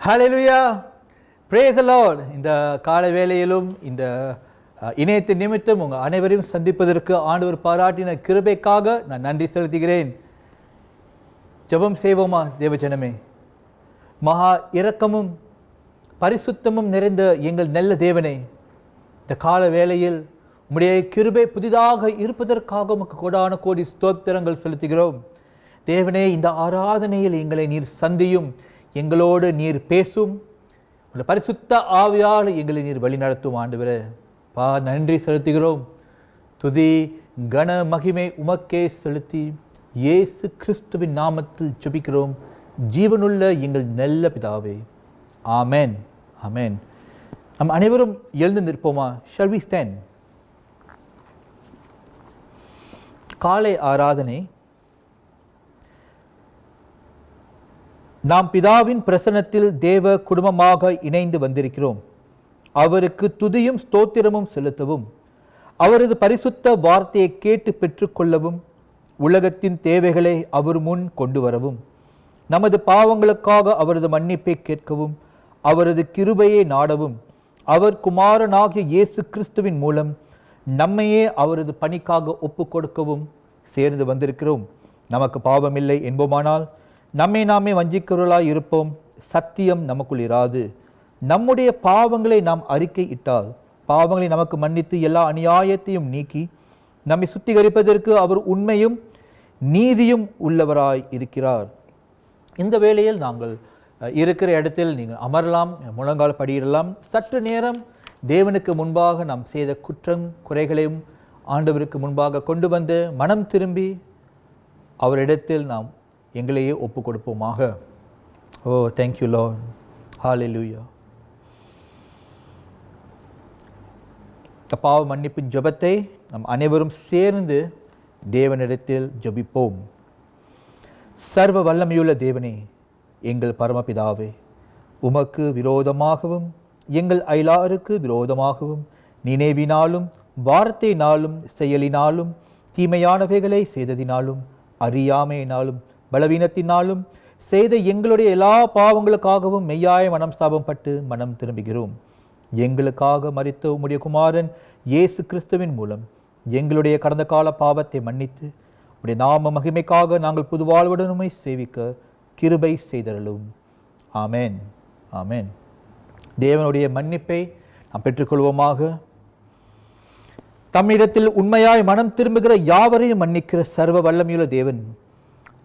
Hallelujah, praise the Lord. இந்த காலை வேளையிலும் இந்த இணையத்தின் நிமித்தம் உங்கள் அனைவரையும் சந்திப்பதற்கு ஆண்டவர் பாராட்டின கிருபைக்காக நான் நன்றி செலுத்துகிறேன். ஜெபம் செய்வோமா தேவஜனமே. மகா இரக்கமும் பரிசுத்தமும் நிறைந்த எங்கள் நல்ல தேவனே, இந்த கால வேளையில் உம்முடைய கிருபை புதிதாக இருப்பதற்காக உமக்கு கோடான கோடி ஸ்தோத்திரங்கள் செலுத்துகிறோம். தேவனே, இந்த ஆராதனையில் எங்களை நீர் சந்தியும், எங்களோடு நீர் பேசும், உங்கள் பரிசுத்த ஆவியால் எங்களை நீர் வழி நடத்தும். ஆண்டவரே நன்றி செலுத்துகிறோம். துதி கன மகிமை உமக்கே செலுத்தி இயேசு கிறிஸ்துவின் நாமத்தில் ஜெபிக்கிறோம் ஜீவனுள்ள எங்கள் நல்ல பிதாவே, ஆமென், ஆமென். நம் அனைவரும் எழுந்து நிற்போமா? Shall we stand? காலை ஆராதனை நாம் பிதாவின் பிரசன்னத்தில் தேவ குடும்பமாக இணைந்து வந்திருக்கிறோம். அவருக்கு துதியும் ஸ்தோத்திரமும் செலுத்தவும், அவரது பரிசுத்த வார்த்தையை கேட்டு பெற்றுக்கொள்ளவும், உலகத்தின் தேவைகளை அவர் முன் கொண்டு வரவும், நமது பாவங்களுக்காக அவரது மன்னிப்பை கேட்கவும், அவரது கிருபையை நாடவும், அவர் குமாரனாகிய இயேசு கிறிஸ்துவின் மூலம் நம்மையே அவரது பணிக்காக ஒப்பு கொடுக்கவும் சேர்ந்து வந்திருக்கிறோம். நமக்கு பாவமில்லை என்போமானால் நம்மை நாமே வஞ்சிக்கிறவர்களாய் இருப்போம், சத்தியம் நமக்குள் இராது. நம்முடைய பாவங்களை நாம் அறிக்கை இட்டால் பாவங்களை நமக்கு மன்னித்து எல்லா அநியாயத்தையும் நீக்கி நம்மை சுத்திகரிப்பதற்கு அவர் உண்மையும் நீதியும் உள்ளவராய் இருக்கிறார். இந்த வேளையில் நாங்கள் இருக்கிற இடத்தில் நீங்கள் அமரலாம், முழங்கால் படியிடலாம். சற்று நேரம் தேவனுக்கு முன்பாக நாம் செய்த குற்றம் குறைகளையும் ஆண்டவருக்கு முன்பாக கொண்டு வந்து மனம் திரும்பி அவரிடத்தில் நாம் எங்களையே ஒப்பு கொடுப்போமாக. ஓ, தேங்க்யூ லார்ட், ஹல்லேலூயா. பாவ மன்னிப்பின் ஜெபத்தை நம் அனைவரும் சேர்ந்து தேவனிடத்தில் ஜெபிப்போம். சர்வ வல்லமையுள்ள தேவனே, எங்கள் பரமபிதாவே, உமக்கு விரோதமாகவும் எங்கள் அயலாருக்கு விரோதமாகவும் நினைவினாலும் வார்த்தையினாலும் செயலினாலும் தீமையானவைகளை செய்ததினாலும் அறியாமையினாலும் பலவீனத்தினாலும் செய்த எங்களுடைய எல்லா பாவங்களுக்காகவும் மெய்யாய மனம் சாபப்பட்டு மனம் திரும்புகிறோம். எங்களுக்காக மரித்த உம்முடைய குமாரன் இயேசு கிறிஸ்துவின் மூலம் எங்களுடைய கடந்த கால பாவத்தை மன்னித்து உடைய நாம மகிமைக்காக நாங்கள் புது வாழ்வுடனுமை சேவிக்க கிருபை செய்தருளும். ஆமென், ஆமென். தேவனுடைய மன்னிப்பை நாம் பெற்றுக்கொள்வோமாக. தம்மிடத்தில் உண்மையாய் மனம் திரும்புகிற யாவரையும் மன்னிக்கிற சர்வ வல்லமையுள்ள தேவன்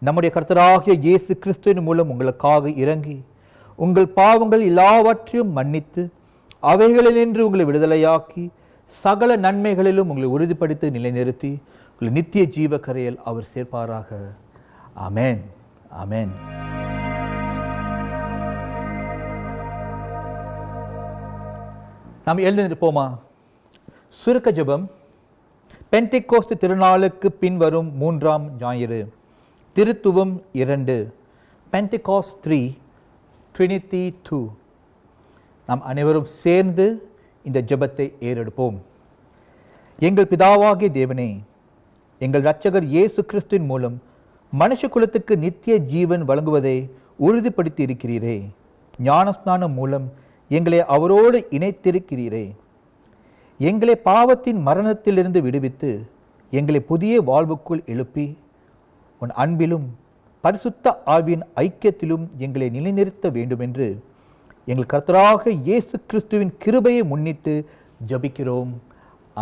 நம்முடைய கர்த்தராகிய இயேசு கிறிஸ்துவின் மூலம் உங்களுக்காக இறங்கி உங்கள் பாவங்கள் எல்லாவற்றையும் மன்னித்து அவைகளினின்று உங்களை விடுதலையாக்கி சகல நன்மைகளிலும் உங்களை உறுதிப்படுத்தி நிலைநிறுத்தி உங்களை நித்திய ஜீவ கரையில் அவர் சேர்ப்பாராக. ஆமென், ஆமென். நாம் எழுந்து நிற்போமா? சுருக்க ஜெபம். பென்டெகோஸ்து திருநாளுக்கு பின் வரும் 3ஆம் ஞாயிறு, திருத்துவம் 2, பென்டெகாஸ்ட் 3, ட்ரினிட்டி 2. நாம் அனைவரும் சேர்ந்து இந்த ஜெபத்தை ஏறெடுப்போம். எங்கள் பிதாவாகிய தேவனே, எங்கள் இரட்சகர் இயேசு கிறிஸ்துவின் மூலம் மனுஷகுலத்துக்கு நித்திய ஜீவன் வழங்குவதை உறுதிப்படுத்தி இருக்கிறீரே. ஞானஸ்நானம் மூலம் எங்களை அவரோடு இணைத்திருக்கிறீரே. எங்களை பாவத்தின் மரணத்திலிருந்து விடுவித்து எங்களை புதிய வாழ்வுக்குள் எழுப்பி உன் அன்பிலும் பரிசுத்த ஆவியின் ஐக்கியத்திலும் எங்களை நிலைநிறுத்த வேண்டுமென்று எங்கள் கர்த்தராக இயேசு கிறிஸ்துவின் கிருபையை முன்னிட்டு ஜெபிக்கிறோம்.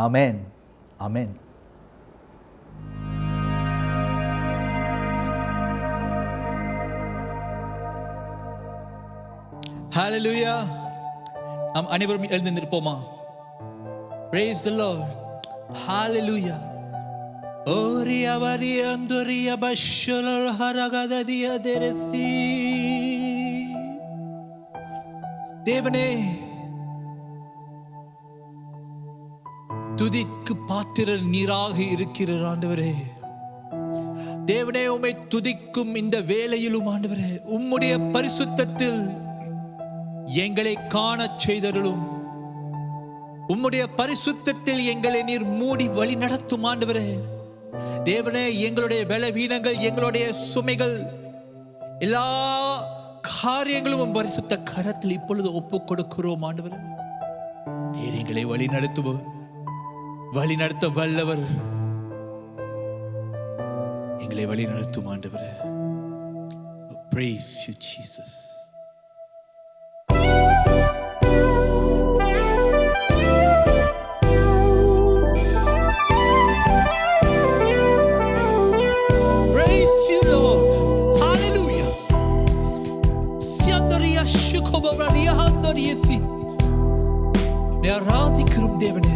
ஆமென், ஆமென். ஹல்லேலூயா. நாம் அனைவரும் எழுந்து நிற்போமா? Praise the Lord. Hallelujah. Oria varia andoria bashol haragada dia deresi. தேவனே, துதிக்கு பாத்திர நீராக இருக்கிற ஆண்டவரே, தேவனே உம்மை துதிக்கும் இந்த வேளையிலும் ஆண்டவரே, உம்முடைய பரிசுத்தத்தில் எங்களை காணச் செய்தருளும். உம்முடைய பரிசுத்தத்தில் எங்களை நீர் மூடி வழி நடத்தும் ஆண்டவரே. தேவனே, எங்களுடைய பலவீனங்கள், எங்களுடைய சுமைகள் எல்லா காரியங்களும் பரிசுத்த கரத்தில் இப்பொழுது ஒப்புக் கொடுக்கிறோம் ஆண்டவரே. நீர் எங்களை வழி நடத்த வல்லவர். எங்களை வழி நடத்தும் ஆண்டவரே. Praise you, Jesus. Praise you, Lord. Hallelujah. Siandoria shukoboria handoriesi. Ne aradikirum devane.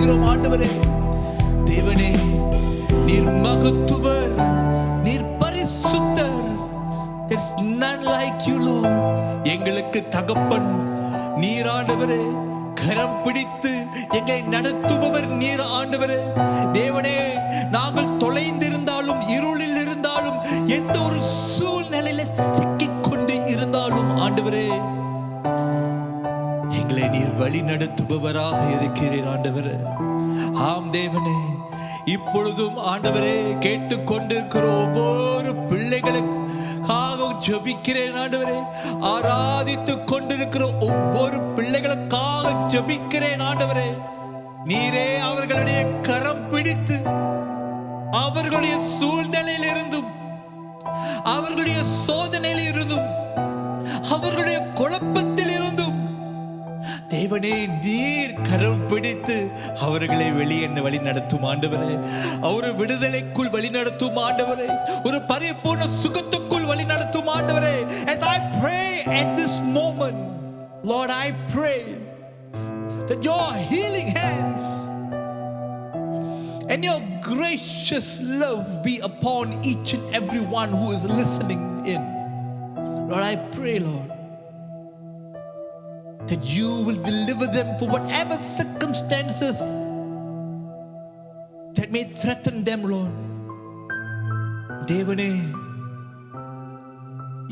செலுத்துகிறோம் ஆண்டவரே. தேவனே, நீர் மகத்துவர், நீர் பரிசுத்தர். There's none like you, Lord. எங்களுக்கு தகப்பன் நீர் ஆண்டவரே. கரம் பிடித்து எங்களை நடத்துபவர் நீர் ஆண்டவரே. தேவனே, நாங்கள் தொலைந்திருந்தாலும், இருளில் இருந்தாலும், எந்த ஒரு சூழ்நிலையில சிக்கிக்கொண்டு இருந்தாலும் ஆண்டவரே, எங்களை நீர் வழி நடத்துபவராக இருக்கிறீர் ஆண்டவரே. ஆம் தேவனே, இப்பொழுதும் ஆண்டவரே கேட்டுக்கொண்டிருக்கிற ஒவ்வொரு பிள்ளைகளுக்கு ஜெபிக்கிறேன் ஆண்டவரே. ஆராதித்துக் கொண்டிருக்கிற ஒவ்வொரு பிள்ளைகளுக்காக ஜெபிக்கிறேன் ஆண்டவரே. நீரே அவர்களுடைய கரம் பிடித்து அவர்களுடைய சூழ்நிலையில் இருந்தும், அவர்களுடைய சோதனையில் இருந்தும், அவர்களுடைய குழப்பத்தில் இருந்தும் தேவனே நீர் கரம் பிடித்து அவர்களை வெளியே வழி நடத்தும் ஆண்டவரே. ஒரு விடுதலைக்குள் வழி நடத்தும் ஆண்டவரே. ஒரு பரிபூர்ண சுகத்துக்குள் வழி நடத்தும் ஆண்டவரே. As I pray at this moment, Lord, I pray that your healing hands and your gracious love be upon each and every one who is listening in. Lord, I pray, Lord, that you will deliver them from whatever circumstances that may threaten them, Lord. தேவனே,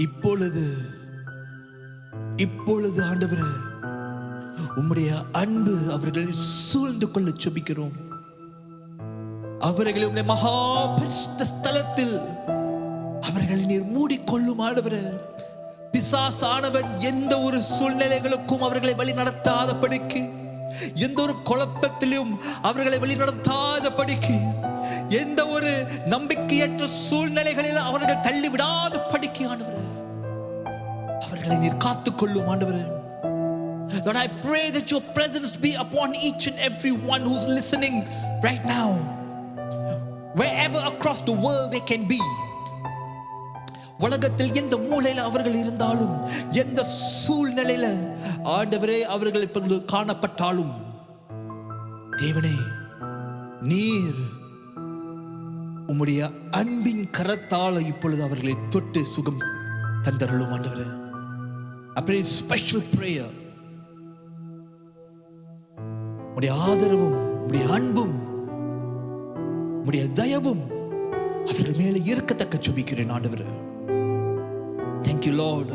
இப்பொழுது ஆண்டவரே, உம்முடைய அன்பு அவர்களை சூழ்ந்து கொள்ள ஜெபிக்கிறோம். அவர்களை உம்முடைய மகா பரிசுத்த ஸ்தலத்தில் அவர்களை நீர் மூடிக்கொள்ளும் ஆண்டவரே. பிசாசானவன் எந்த ஒரு சூழ்நிலைகளுக்கும் அவர்களை வழி நடத்தாதபடிக்கு, எந்த ஒரு குழப்பத்திலும் அவர்களை வழி நடத்தாதபடிக்கு, எந்த ஒரு நம்பிக்கையற்ற சூழ்நிலைகளில் அவர்கள் தள்ளி விடாதபடிக்கு ஆண்டவரே அவர்களை நீர் காத்துக்கொள்ளும் ஆண்டவரே. Lord, I pray that your presence be upon each and every one who's listening right now, wherever across the world they can be. உலகத்தில் எந்த மூலையில அவர்கள் இருந்தாலும், எந்த சூழ்நிலையில ஆண்டவரே அவர்கள் இப்பொழுது காணப்பட்டாலும், தேவனே நீர் உம்முடைய அன்பின் கரத்தால் இப்பொழுது அவர்களை தொட்டு சுகம் தந்தருளும் ஆண்டவரே. அப்படியே ஸ்பெஷல் பிரேயர், உம்முடைய ஆதரவும், உம்முடைய அன்பும், உம்முடைய தயவும் அவர்கள் மேலே இருக்கத்தக்க ஜெபிக்கிறேன் ஆண்டவரே. Thank you, Lord.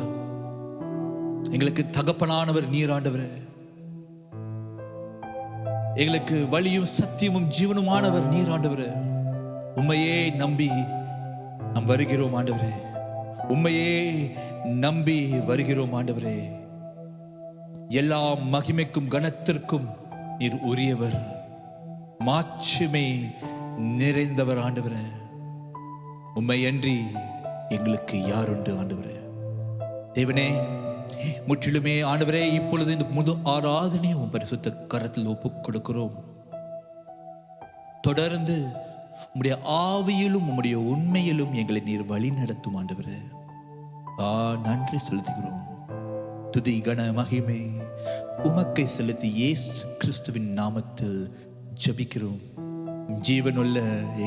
எங்களுக்கு தகப்பனானவர் நீர் ஆண்டவரே. எங்களுக்கு வழியும் சத்தியமும் ஜீவனுமானவர் நீர் ஆண்டவரே. உம்மையே நம்பி நாம் வருகிறோம் ஆண்டவரே. உம்மையே நம்பி வருகிறோம் ஆண்டவரே. எல்லா மகிமைக்கும் கனத்திற்கும் நீர் உரியவர், மாட்சிமை நிறைந்தவர் ஆண்டவரே. உம்மையன்றி எங்களுக்கு யாருண்டு ஆண்டவரே. தேவனே, முற்றிலுமே ஆண்டவரே இப்பொழுது இந்த முழு ஆராதனையும் பரிசுத்த கரத்தில் ஒப்புக் கொடுக்கிறோம். தொடர்ந்து உம்முடைய ஆவியிலும் உம்முடைய உண்மையிலும் எங்களை நீர் வழி நடத்தும் ஆண்டவரே. நன்றி செலுத்துகிறோம். துதி கன மகிமை உமக்கை செலுத்தி இயேசு கிறிஸ்துவின் நாமத்தில் ஜெபிக்கிறோம் ஜீவனுள்ள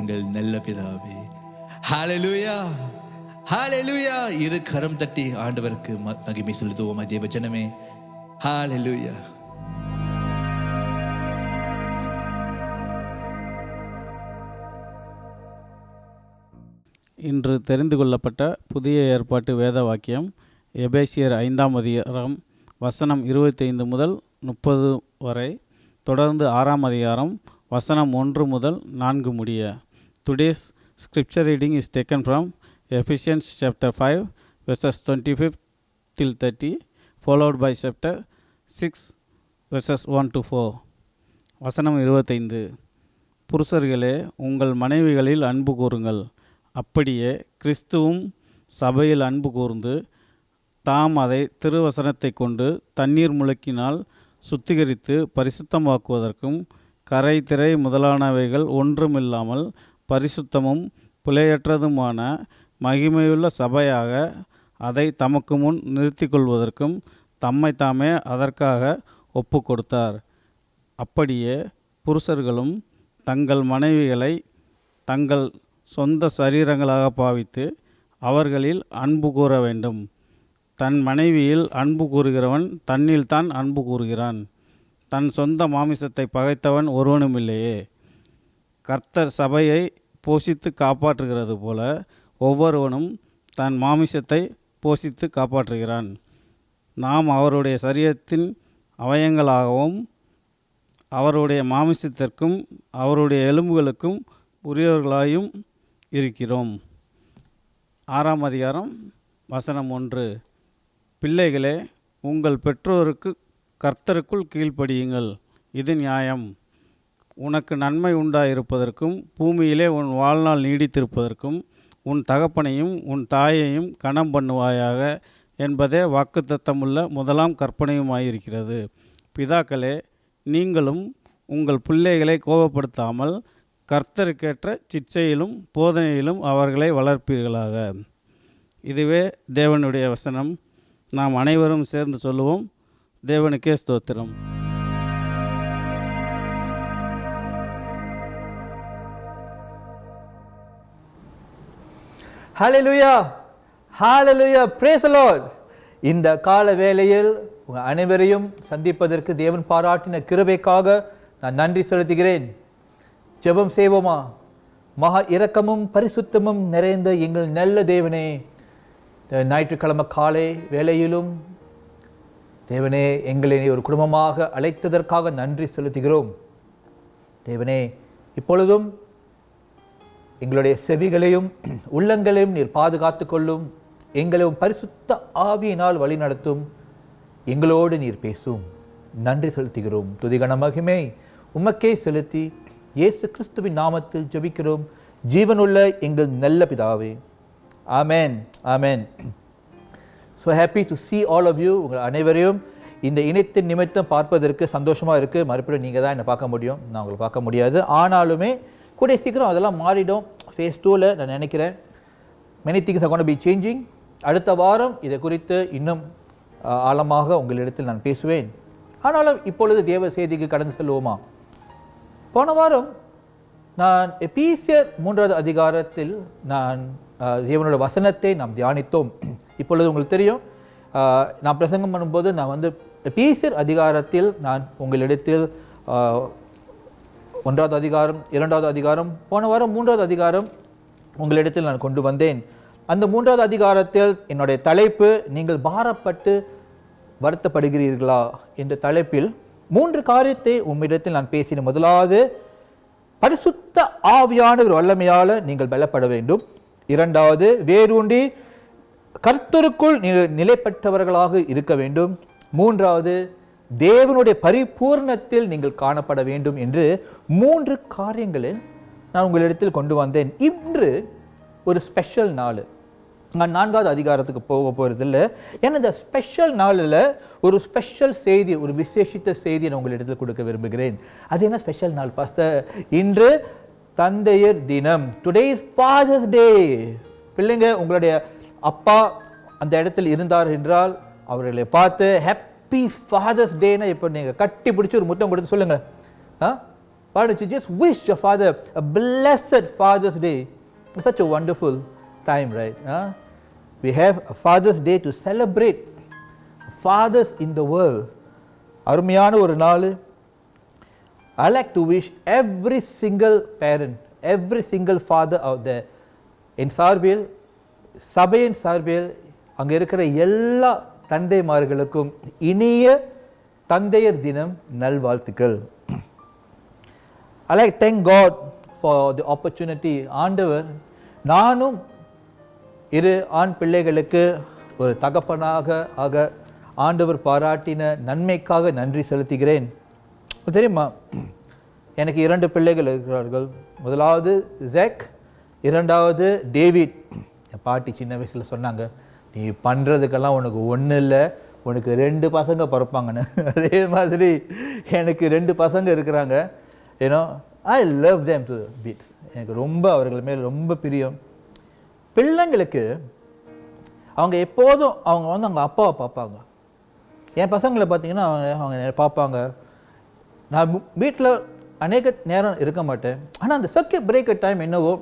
எங்கள் நல்ல பிதாவே. ஹல்லேலூயா, ஹல்லேலூயா. இரு கரம் தட்டி ஆண்டவருக்கு மகிமை செலுத்துவோமா தேவ ஜனமே. ஹல்லேலூயா. இன்று தெரிந்து கொள்ளப்பட்ட புதிய ஏற்பாட்டு வேத வாக்கியம் எபேசியர் 5ஆம் அதிகாரம் வசனம் 25 முதல் 30 வரை, தொடர்ந்து 6ஆம் அதிகாரம் வசனம் 1 முதல் 4 முடிய. Today's scripture reading is taken from Ephesians chapter 5 verses 25 till 30, followed by chapter 6 verses 1 to 4. வசனம் 25. புருஷர்களே, உங்கள் மனைவிகளில் அன்பு கூறுங்கள், அப்படியே கிறிஸ்துவும் சபையில் அன்பு கூர்ந்து தாம் அதை திருவசனத்தை கொண்டு தண்ணீர் முழுக்கினால் சுத்திகரித்து பரிசுத்தமாக்குவதற்கும் கரை திரை முதலானவைகள் ஒன்றுமில்லாமல் பரிசுத்தமும் பிழையற்றதுமான மகிமையுள்ள சபையாக அதை தமக்கு முன் நிறுத்தி கொள்வதற்கும் தம்மை தாமே அதற்காக ஒப்பு கொடுத்தார். அப்படியே புருஷர்களும் தங்கள் மனைவிகளை தங்கள் சொந்த சரீரங்களாக பாவித்து அவர்களில் அன்பு கூற வேண்டும். தன் மனைவியில் அன்பு கூறுகிறவன் தன்னில்தான் அன்பு கூறுகிறான். தன் சொந்த மாமிசத்தை பகைத்தவன் ஒருவனுமில்லையே. கர்த்தர் சபையை போஷித்து காப்பாற்றுகிறது போல ஒவ்வொருவனும் தன் மாமிசத்தை போஷித்து காப்பாற்றுகிறான். நாம் அவருடைய சரீரத்தின் அவயங்களாகவும் அவருடைய மாமிசத்திற்கும் அவருடைய எலும்புகளுக்கும் உரியவர்களாயும் இருக்கிறோம். 6ஆம் அதிகாரம் வசனம் 1. பிள்ளைகளே, உங்கள் பெற்றோருக்கு கர்த்தருக்குள் கீழ்ப்படியுங்கள், இது நியாயம். உனக்கு நன்மை உண்டாயிருப்பதற்கும் பூமியிலே உன் வாழ்நாள் நீடித்திருப்பதற்கும் உன் தகப்பனையும் உன் தாயையும் கனம் பண்ணுவாயாக என்பதே வாக்குத்தத்தமுள்ள முதலாம் கற்பனையுமாயிருக்கிறது. பிதாக்களே, நீங்களும் உங்கள் பிள்ளைகளை கோபப்படுத்தாமல் கர்த்தருக்கேற்ற சிட்சையிலும் போதனையிலும் அவர்களை வளர்ப்பீர்களாக. இதுவே தேவனுடைய வசனம். நாம் அனைவரும் சேர்ந்து சொல்லுவோம். தேவனுக்கே ஸ்தோத்திரம். ஹல்லேலூயா, ஹல்லேலூயா, praise the Lord. இந்த கால வேளையில் உங்கள் அனைவரையும் சந்திப்பதற்கு தேவன் பாராட்டின கிருபைக்காக நான் நன்றி செலுத்துகிறேன். ஜெபம் செய்வோமா? மகா இரக்கமும் பரிசுத்தமும் நிறைந்த எங்கள் நல்ல தேவனே, ஞாயிற்றுக்கிழமை காலை வேளையிலும் தேவனே எங்களை ஒரு குடும்பமாக அழைத்ததற்காக நன்றி செலுத்துகிறோம். தேவனே, இப்பொழுதும் எங்களுடைய செவிகளையும் உள்ளங்களையும் நீர் பாதுகாத்து கொள்ளும். எங்களையும் பரிசுத்த ஆவியினால் வழி நடத்தும். எங்களோடு நீர் பேசும். நன்றி செலுத்துகிறோம். துதிகன மகிமை உமக்கே செலுத்தி இயேசு கிறிஸ்துவின் நாமத்தில் ஜெபிக்கிறோம் ஜீவனுள்ள எங்கள் நல்ல பிதாவே. Amen, amen. So happy to see all of you. உங்கள் அனைவரையும் இந்த இணையத்தின் நிமித்தம் பார்ப்பதற்கு சந்தோஷமாக இருக்குது. மறுபடியும் நீங்கள் தான் என்னை பார்க்க முடியும், நான் உங்களை பார்க்க முடியாது. ஆனாலுமே கூடிய சீக்கிரம் அதெல்லாம் மாறிடும். ஃபேஸ் 2ல் நான் நினைக்கிறேன் many things are going to be changing. அடுத்த வாரம் இதை குறித்து இன்னும் ஆழமாக உங்களிடத்தில் நான் பேசுவேன். ஆனாலும் இப்பொழுது தேவ செய்திக்கு கடந்து செல்வோமா? போன வாரம் நான் எபேசியர் 3வது அதிகாரத்தில் நான் தேவனோட வசனத்தை நாம் தியானித்தோம். இப்பொழுது உங்களுக்கு தெரியும், நான் பிரசங்கம் பண்ணும்போது நான் வந்து எபேசியர் அதிகாரத்தில் நான் உங்களிடத்தில் 1வது அதிகாரம் 2வது அதிகாரம் போன வாரம் 3வது அதிகாரம் உங்களிடத்தில் நான் கொண்டு வந்தேன். அந்த 3வது அதிகாரத்தில் என்னுடைய தலைப்பு நீங்கள் பாரப்பட்டு வருத்தப்படுகிறீர்களா என்ற தலைப்பில் 3 காரியத்தை உம்மிடத்தில் நான் பேசினேன். முதலாவது, பரிசுத்த ஆவியானவர் வல்லமையால் நீங்கள் பலப்பட வேண்டும். 2வது, வேரூன்றி கர்த்தருக்குள் நிலை பெற்றவர்களாக இருக்க வேண்டும். 3வது, தேவனுடைய பரிபூர்ணத்தில் நீங்கள் காணப்பட வேண்டும் என்று 3 காரியங்களில் நான் உங்களிடத்தில் கொண்டு வந்தேன். இன்று ஒரு ஸ்பெஷல் நாள். நான் 4வது அதிகாரத்துக்கு போக போகிறதில்லை. ஏன்னா இந்த ஸ்பெஷல் நாளில் ஒரு ஸ்பெஷல் செய்தி, ஒரு விசேஷித்த செய்தியை நான் உங்களிடத்தில் கொடுக்க விரும்புகிறேன். அது என்ன ஸ்பெஷல் நாள் பாஸ்டர்? இன்று தந்தையர் தினம். டுடே இஸ் ஃபாதர்ஸ் டே. பிள்ளைங்க, உங்களுடைய அப்பா அந்த இடத்தில் இருந்தார் என்றால் அவர்களை பார்த்து ஹாப்பி ஃபாதர்ஸ் டேன்னு இப்போ நீங்கள் கட்டி பிடிச்சி ஒரு முத்தம் கொடுத்து சொல்லுங்கள். Why don't you just wish your father a blessed Father's Day? It's such a wonderful time, right? We have a Father's Day to celebrate fathers in the world. அருமையான ஒரு நாள். I like to wish every single parent, every single father out there, என் சார்பில், சபையின் சார்பில் அங்கே இருக்கிற எல்லா தந்தைமார்களுக்கும் இனிய தந்தையர் தினம் நல்வாழ்த்துக்கள். I like to thank God for the opportunity. ஆண்டவர், நானும் 2 ஆண் பிள்ளைகளுக்கு ஒரு தகப்பனாக ஆக ஆண்டவர் பாராட்டின நன்மைக்காக நன்றி செலுத்துகிறேன். தெரியுமா, எனக்கு 2 பிள்ளைகள் இருக்கிறார்கள். முதலாவது ஜெக், 2வது டேவிட். என் பாட்டி சின்ன வயசில் சொன்னாங்க, நீ பண்ணுறதுக்கெல்லாம் உனக்கு ஒன்றும் இல்லை, உனக்கு 2 பசங்க பிறப்பாங்கன்னு. அதே மாதிரி எனக்கு 2 பசங்க இருக்கிறாங்க. ஏன்னோ I love them to bits. எனக்கு ரொம்ப அவர்கள் மேல் ரொம்ப பிரியம். பிள்ளைங்களுக்கு அவங்க எப்போதும் அவங்க வந்து அவங்க அப்பாவை பார்ப்பாங்க. என் பசங்களை பார்த்தீங்கன்னா அவங்க பார்ப்பாங்க. நான் வீட்டில் அநேக நேரம் இருக்க மாட்டேன். ஆனால் அந்த சர்க்கியூட் பிரேக்கர் டைம் என்னவோ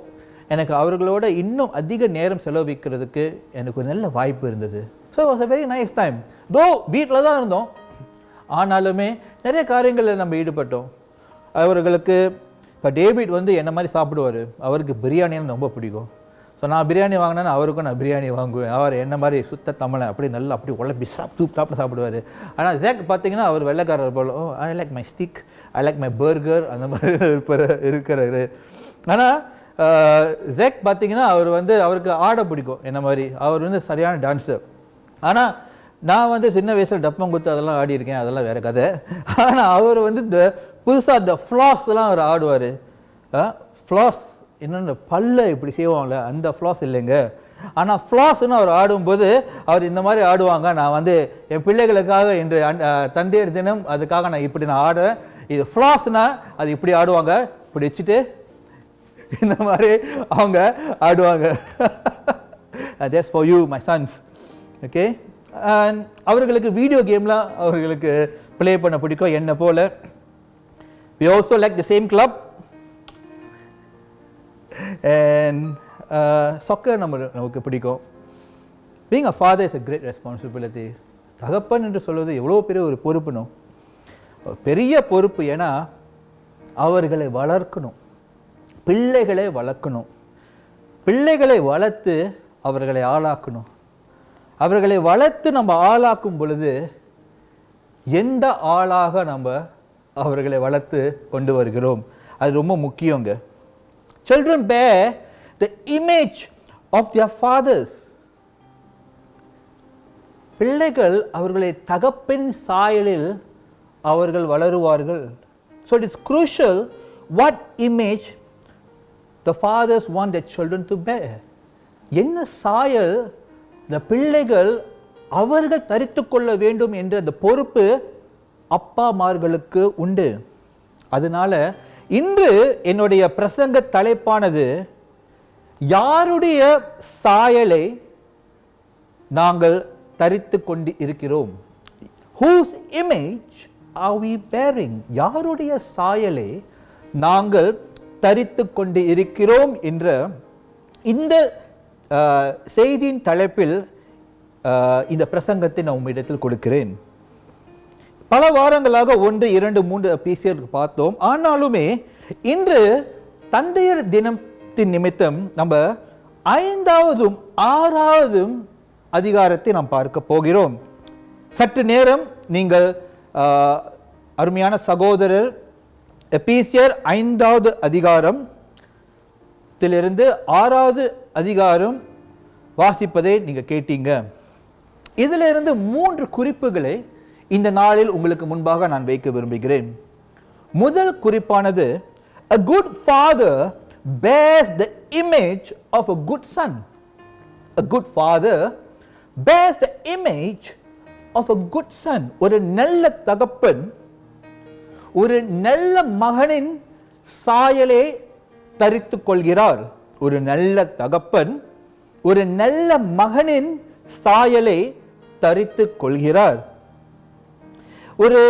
எனக்கு அவர்களோட இன்னும் அதிக நேரம் செலவழிக்கிறதுக்கு எனக்கு ஒரு நல்ல வாய்ப்பு இருந்தது. So was a very nice time. தோ வீட்டில் தான் இருந்தோம், ஆனாலுமே நிறைய காரியங்களில் நம்ம ஈடுபட்டோம். அவர்களுக்கு இப்போ டேவிட் வந்து என்ன மாதிரி சாப்பிடுவார், அவருக்கு பிரியாணின்னு ரொம்ப பிடிக்கும். ஸோ நான் பிரியாணி வாங்கினேன்னா அவருக்கும் நான் பிரியாணி வாங்குவேன். அவர் என்ன மாதிரி சுத்த தமிழை அப்படி நல்லா அப்படி உழப்பி சாப்பிட்டு சாப்பிடுவார். ஆனால் ஜேக் பார்த்தீங்கன்னா அவர் வெள்ளைக்காரர் போல, I like my stick, I like my burger, அந்த மாதிரி இருக்கிறாரு. ஆனால் ஜேக் பார்த்தீங்கன்னா அவர் வந்து அவருக்கு ஆட பிடிக்கும் என்ன மாதிரி, அவர் வந்து சரியான டான்ஸர். ஆனால் நான் வந்து சின்ன வயசில் டப்பங்குத்து அதெல்லாம் ஆடி இருக்கேன், அதெல்லாம் வேறு கதை. ஆனால் அவர் வந்து இந்த புதுசாக இந்த ஃப்ளாஸ்லாம் அவர் ஆடுவார். ஃப்ளாஸ் இன்னொன்று பல்ல இப்படி செய்வாங்கள்ல, அந்த ஃப்ளாஸ் இல்லைங்க. ஆனால் ஃப்ளாஸ்ன்னு அவர் ஆடும்போது அவர் இந்த மாதிரி ஆடுவாங்க. நான் வந்து என் பிள்ளைகளுக்காக இன்று தந்தையர் தினம், அதுக்காக நான் இப்படி நான் ஆடுவேன். இது ஃப்ளாஸ்னா அது இப்படி ஆடுவாங்க, இப்படி வச்சுட்டு இந்த மாதிரி அவங்க ஆடுவாங்க. That's for you my sons. Okay, அவர்களுக்கு வீடியோ கேம்லாம் அவர்களுக்கு ப்ளே பண்ண பிடிக்கும் என்ன போல. we also like the same club and soccer நமக்கு பிடிக்கும். being a father is a great responsibility. தகப்பன் என்று சொல்வது எவ்வளோ பெரிய ஒரு பொறுப்புனும், பெரிய பொறுப்பு. ஏன்னா அவர்களை வளர்க்கணும், பிள்ளைகளை வளர்க்கணும், பிள்ளைகளை வளர்த்து அவர்களை ஆளாக்கணும். அவர்களை வளர்த்து நம்ம ஆளாக்கும் பொழுது எந்த ஆளாக நம்ம அவர்களை வளர்த்து கொண்டு வருகிறோம், அது ரொம்ப முக்கியங்க. Children bear the image of their fathers. பிள்ளைகள் அவர்களை தகப்பன் சாயலில் அவர்கள் வளருவார்கள். So it is crucial what image the fathers want their children to bear. என்ன சாயல் இந்த பிள்ளைகள் அவர்கள் தரித்து கொள்ள வேண்டும் என்ற அந்த பொறுப்பு அப்பாமார்களுக்கு உண்டு. அதனால இன்று என்னுடைய பிரசங்க தலைப்பானது, யாருடைய சாயலை நாங்கள் தரித்து கொண்டு இருக்கிறோம். Whose image are we bearing? யாருடைய சாயலை நாங்கள் தரித்து கொண்டு இருக்கிறோம் என்ற இந்த செய்தியின் தலைப்பில் இந்த பிரசங்கத்தை நான் உம்மிடத்தில் கொடுக்கிறேன். பல வாரங்களாக 1, 2, 3 எபிசோட் பார்த்தோம். ஆனாலுமே இன்று தந்தையர் தினத்தின் நிமித்தம் நம்ம 5ஆவதும் 6ஆவதும் அதிகாரத்தை நாம் பார்க்க போகிறோம். சற்று நேரம் நீங்கள் அருமையான சகோதரர் எபேசியர் 5வது அதிகாரத்திலிருந்து 6வது அதிகாரம் வாசிப்பதை நீங்க கேட்டீங்க. இதிலிருந்து இருந்து 3 குறிப்புகளை இந்த நாளில் உங்களுக்கு முன்பாக நான் வைக்க விரும்புகிறேன். முதல் குறிப்பானது, a good father bears the image of a good son. A good father bears the image of a good son. ஒரு நல்ல தகப்பன் ஒரு நல்ல மகனின் சாயலை தரித்து கொள்கிறார். ஒரு நல்ல தகப்பன் ஒரு நல்ல மகனின் சாயலை தரித்து கொள்கிறார். ஒரு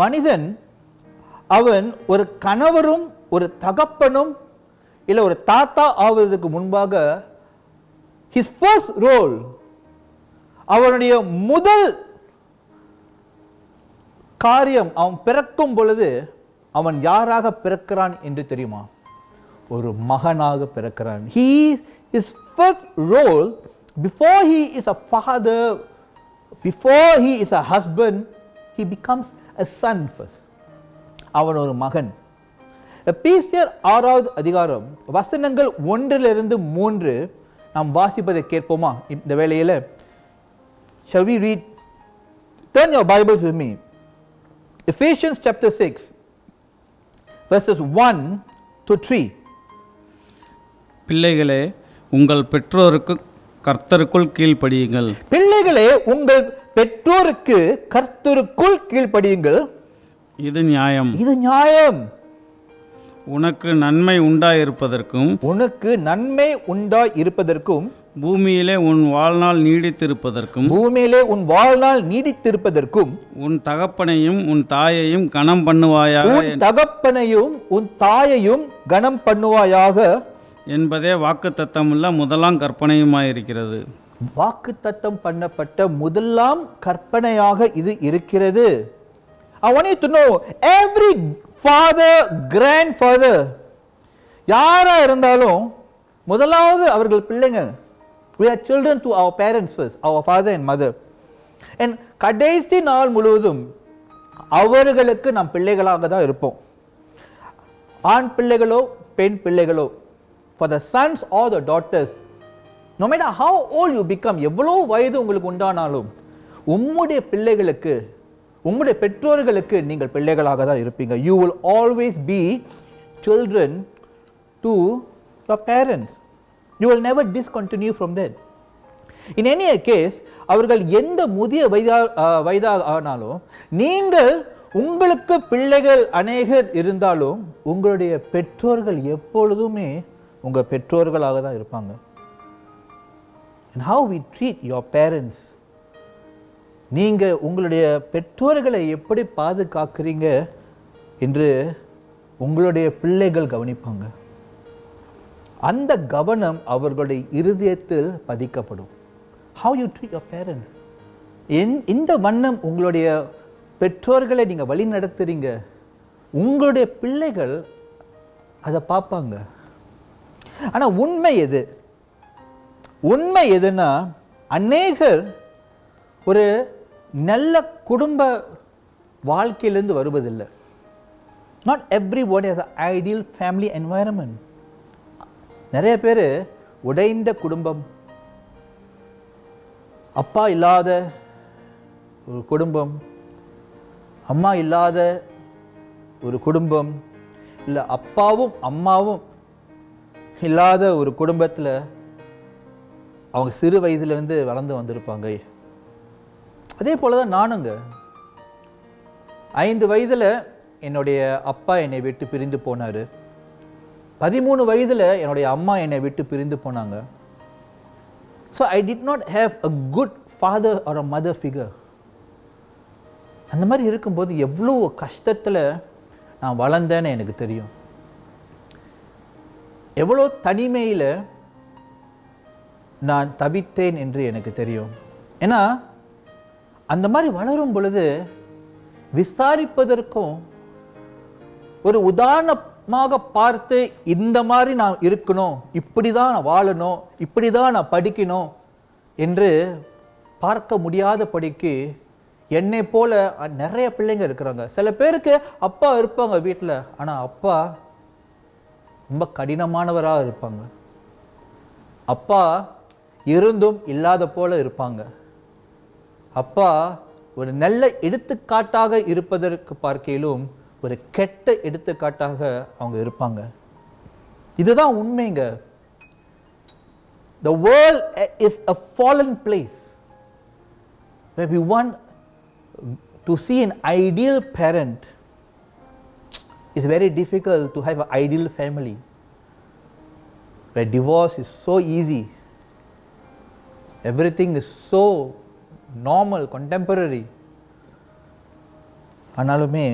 மனிதன் அவன் ஒரு கணவரும் ஒரு தகப்பனும் இல்லை ஒரு தாத்தா ஆவதற்கு முன்பாக his first role, அவனுடைய முதல் காரியம், அவன் பிறக்கும் பொழுது அவன் யாராக பிறக்கிறான் என்று தெரியுமா? ஒரு மகனாக பிறக்கிறான். His first role, before he is a father, before he is a husband, he becomes a son first. அவன் ஒரு மகன். எபேசியர் 6வது அதிகாரம் வசனங்கள் 1 - 3 நாம் வாசிப்பதை கேட்போமா இந்த வேளையில? Shall we read? Turn your Bibles with me. Ephesians chapter 6 verses 1 to 3. பிள்ளைகளே, உங்கள் பெற்றோருக்கு கர்த்தருக்குள் கீழ்ப்படியுங்கள். பிள்ளைகளே, உங்கள் பெற்றோருக்கு கர்த்தருக்குள் கீழ்ப்படியுங்கள். இது நியாயம். இது நியாயம். உனக்கு நன்மை உண்டாயிருப்பதற்கும் பூமியிலே உன் வாழ்நாள் நீடித்திருப்பதற்கும் பூமியிலே உன் வாழ்நாள் நீடித்திருப்பதற்கும் உன் தகப்பனையும் உன் தாயையும் கனம் பண்ணுவாயாக உன் தகப்பனையும் உன் தாயையும் கனம் பண்ணுவாயாக என்பதே வாக்குத்தத்தமுள்ள முதலாம் கற்பனையுமாயிருக்கிறது. வாக்குத்தத்தம் பண்ணப்பட்ட முதலாம் கற்பனையாக இது இருக்கிறது. I want you to know, every father, grandfather, யாரா இருந்தாலும் முதலாவது அவர்கள் பிள்ளைங்க. We are children to our parents first, our father and mother. And கடைசி நாள் முழுவதும் அவர்களுக்கு நாம் பிள்ளைகளாக தான் இருப்போம். ஆண் பிள்ளைகளோ பெண் பிள்ளைகளோ, for the sons or the daughters, no matter how old you become, எவ்வளோ வயது உங்களுக்கு உண்டானாலும் உம்முடைய பிள்ளைகளுக்கு, உம்முடைய பெற்றோர்களுக்கு நீங்கள் பிள்ளைகளாக தான் இருப்பீங்க. You will always be children to your parents. You will never discontinue from that. In any case, அவர்கள் எந்த முதிய வயதாக ஆனாலும், நீங்கள் உங்களுக்கு பிள்ளைகள் அநேகர் இருந்தாலும் உங்களுடைய பெற்றோர்கள் எப்பொழுதுமே உங்கள் பெற்றோர்களாக தான் இருப்பாங்க. And how we treat your parents, நீங்கள் உங்களுடைய பெற்றோர்களை எப்படி பாதுகாக்கிறீங்க என்று உங்களுடைய பிள்ளைகள் கவனிப்பாங்க. அந்த கவனம் அவர்களுடைய இருதயத்தில் பதிக்கப்படும். How you treat your parents, இந்த வண்ணம் உங்களுடைய பெற்றோர்களை நீங்கள் வழி நடத்துறீங்க, உங்களுடைய பிள்ளைகள் அதை பார்ப்பாங்க. ஆனால் உண்மை எது? உண்மை எதுன்னா, அநேகர் ஒரு நல்ல குடும்ப வாழ்க்கையிலிருந்து வருவதில்லை. Not everybody has an ideal family environment. நிறைய பேர் உடைந்த குடும்பம், அப்பா இல்லாத ஒரு குடும்பம், அம்மா இல்லாத ஒரு குடும்பம், இல்லை அப்பாவும் அம்மாவும் இல்லாத ஒரு குடும்பத்தில் அவங்க சிறு வயதிலிருந்து வளர்ந்து வந்திருப்பாங்க. அதே போல தான் நானுங்க. 5 வயதில் என்னுடைய அப்பா என்னை விட்டு பிரிந்து போனார். 13 வயதில் என்னுடைய அம்மா என்னை விட்டு பிரிந்து போனாங்க. So I did not have a good father or a mother figure. அந்த மாதிரி இருக்கும்போது எவ்வளோ கஷ்டத்தில் நான் வளர்ந்தேன்னு எனக்கு தெரியும். எவ்வளோ தனிமையில் நான் தவித்தேன் என்று எனக்கு தெரியும். ஏன்னா அந்த மாதிரி வளரும் பொழுது விசாரிப்பதற்கும், ஒரு உதாரணமாக பார்த்து இந்த மாதிரி நான் இருக்கணும், இப்படி தான் நான் வாழணும், இப்படி தான் நான் படிக்கணும் என்று பார்க்க முடியாதபடிக்கு என்னை போல நிறைய பிள்ளைங்க இருக்கிறாங்க. சில பேருக்கு அப்பா இருப்பாங்க வீட்டில், ஆனால் அப்பா ரொம்ப கடினமானவராக இருப்பாங்க. அப்பா இருந்தும் இல்லாத போல இருப்பாங்க. அப்பா ஒரு நல்ல எடுத்துக்காட்டாக இருப்பதற்கு பார்க்கையிலும் ஒரு கெட்ட எடுத்துக்காட்டாக அவங்க இருப்பாங்க. இதுதான் உண்மைங்க. The world is a fallen place where we want to see an ideal parent. It's very difficult to have an ideal family where divorce is so easy. Everything is so normal, contemporary. ஆனாலுமே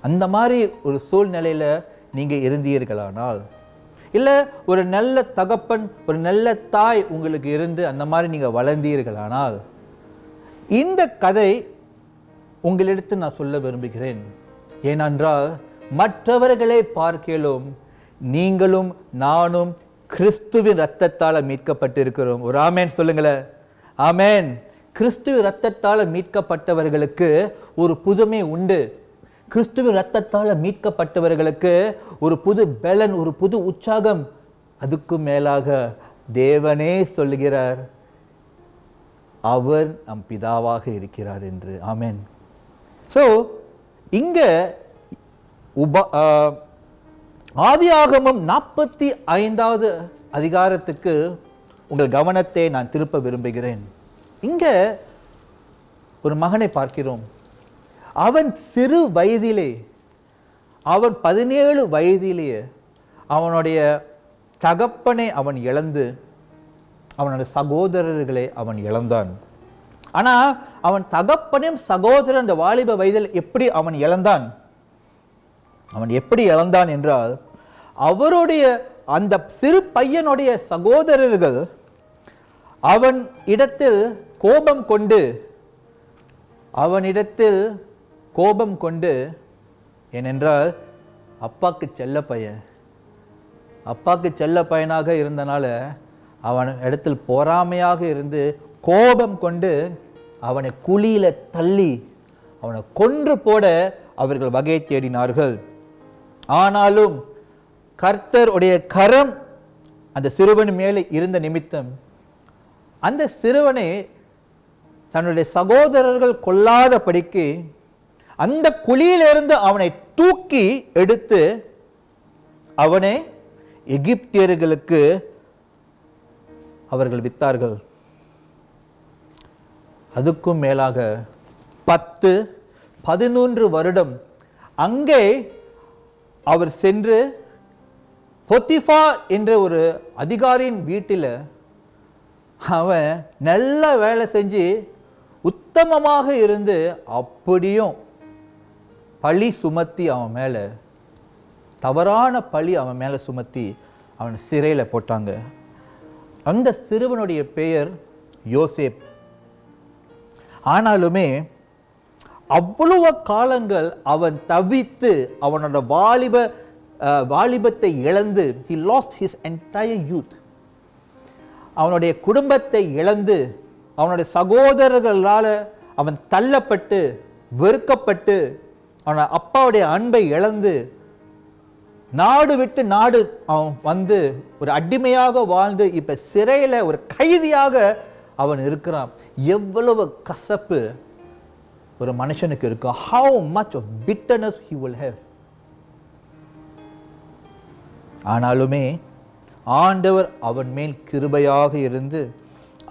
அந்த மாதிரி ஒரு சூழ்நிலையில் நீங்கள் இருந்தீர்களானால், இல்லை ஒரு நல்ல தகப்பன், ஒரு நல்ல தாய் உங்களுக்கு இருந்து அந்த மாதிரி நீங்கள் வளர்ந்தீர்களானால், இந்த கதை உங்களிடத்து நான் சொல்ல விரும்புகிறேன். ஏனென்றால் மற்றவர்களை பார்க்கலும் நீங்களும் நானும் கிறிஸ்துவின் இரத்தத்தால் மீட்கப்பட்டிருக்கிறோம். ஒரு ஆமேன் சொல்லுங்களேன். ஆமேன். கிறிஸ்துவின் இரத்தத்தால் மீட்கப்பட்டவர்களுக்கு ஒரு புதுமை உண்டு. கிறிஸ்துவின் இரத்தத்தால் மீட்கப்பட்டவர்களுக்கு ஒரு புது பலன், ஒரு புது உற்சாகம். அதுக்கு மேலாக தேவனே சொல்லுகிறார், அவர் நம் பிதாவாக இருக்கிறார் என்று. ஆமேன். ஸோ இங்க ஆதியாகமம் 45வது அதிகாரத்துக்கு உங்கள் கவனத்தை நான் திருப்ப விரும்புகிறேன். இங்க ஒரு மகனை பார்க்கிறோம். அவன் சிறு வயதிலே, அவன் 17 வயதிலேயே அவனுடைய தகப்பனை அவன் இழந்து அவனுடைய சகோதரர்களை அவன் இழந்தான். ஆனா அவன் தகப்பனையும் சகோதரன் அந்த வாலிப வயதில் எப்படி அவன் இழந்தான்? அவன் எப்படி இழந்தான் என்றால், அவருடைய அந்த சிறு பையனுடைய சகோதரர்கள் அவன் இடத்தில் கோபம் கொண்டு ஏனென்றால் அப்பாக்கு செல்ல பையனாக இருந்தனால அவன் இடத்தில் பொறாமையாக இருந்து கோபம் கொண்டு அவனை குழியில தள்ளி அவனை கொன்று போட அவர்கள் வகை தேடினார்கள். ஆனாலும் கர்த்தருடைய கரம் அந்த சிறுவன் மேலே இருந்த நிமித்தம் அந்த சிறுவனை தன்னுடைய சகோதரர்கள் கொல்லாதபடிக்கு அந்த குழியிலிருந்து அவனை தூக்கி எடுத்து அவனை எகிப்தியர்களுக்கு அவர்கள் வித்தார்கள். அதுக்கும் மேலாக 10-11 வருடம் அங்கே அவர் சென்று பொத்திஃபா என்ற ஒரு அதிகாரியின் வீட்டில் அவன் நல்ல வேலை செஞ்சு உத்தமமாக இருந்து அப்படியும் பழி சுமத்தி அவன் மேலே தவறான பழி அவன் மேலே சுமத்தி அவன் சிறையில் போட்டாங்க. அந்த சிறுவனுடைய பெயர் யோசேப். ஆனாலுமே அவ்வளவு காலங்கள் அவன் தவித்து அவனோட வாலிபத்தை இழந்து, he lost his entire youth. அவனுடைய குடும்பத்தை இழந்து, அவனுடைய சகோதரர்களால் அவன் தள்ளப்பட்டு வெறுக்கப்பட்டு அவனோட அப்பாவுடைய அன்பை இழந்து நாடு விட்டு நாடு அவன் வந்து ஒரு அடிமையாக வாழ்ந்து இப்ப சிறையில ஒரு கைதியாக அவன் இருக்கிறான். எவ்வளவு கசப்பு ஒரு மனுஷனுக்கு இருக்கு. how much of bitterness he will have. ஆனாலுமே ஆண்டவர் அவன் மேல் கிருபையாக இருந்து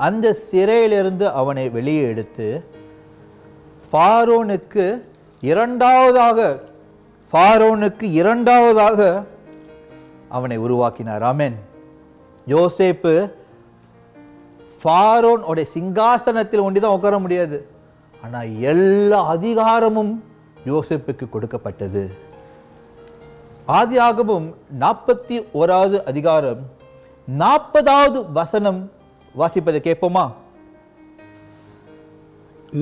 அந்த சிறையிலிருந்து அவனை வெளியே எடுத்து ஃபாரோனுக்கு இரண்டாவதாக அவனை உருவாக்கினார். ஆமென். யோசேப்பு ஃபாரோன் உடைய சிங்காசனத்தில் ஒன்றிதான் உட்கார முடியாது. ஆனால் எல்லா அதிகாரமும் யோசேப்புக்கு கொடுக்கப்பட்டது. ஆதியாகமம் 41வது அதிகாரம் 40வது வசனம் வாசிப்பதை கேட்போமா?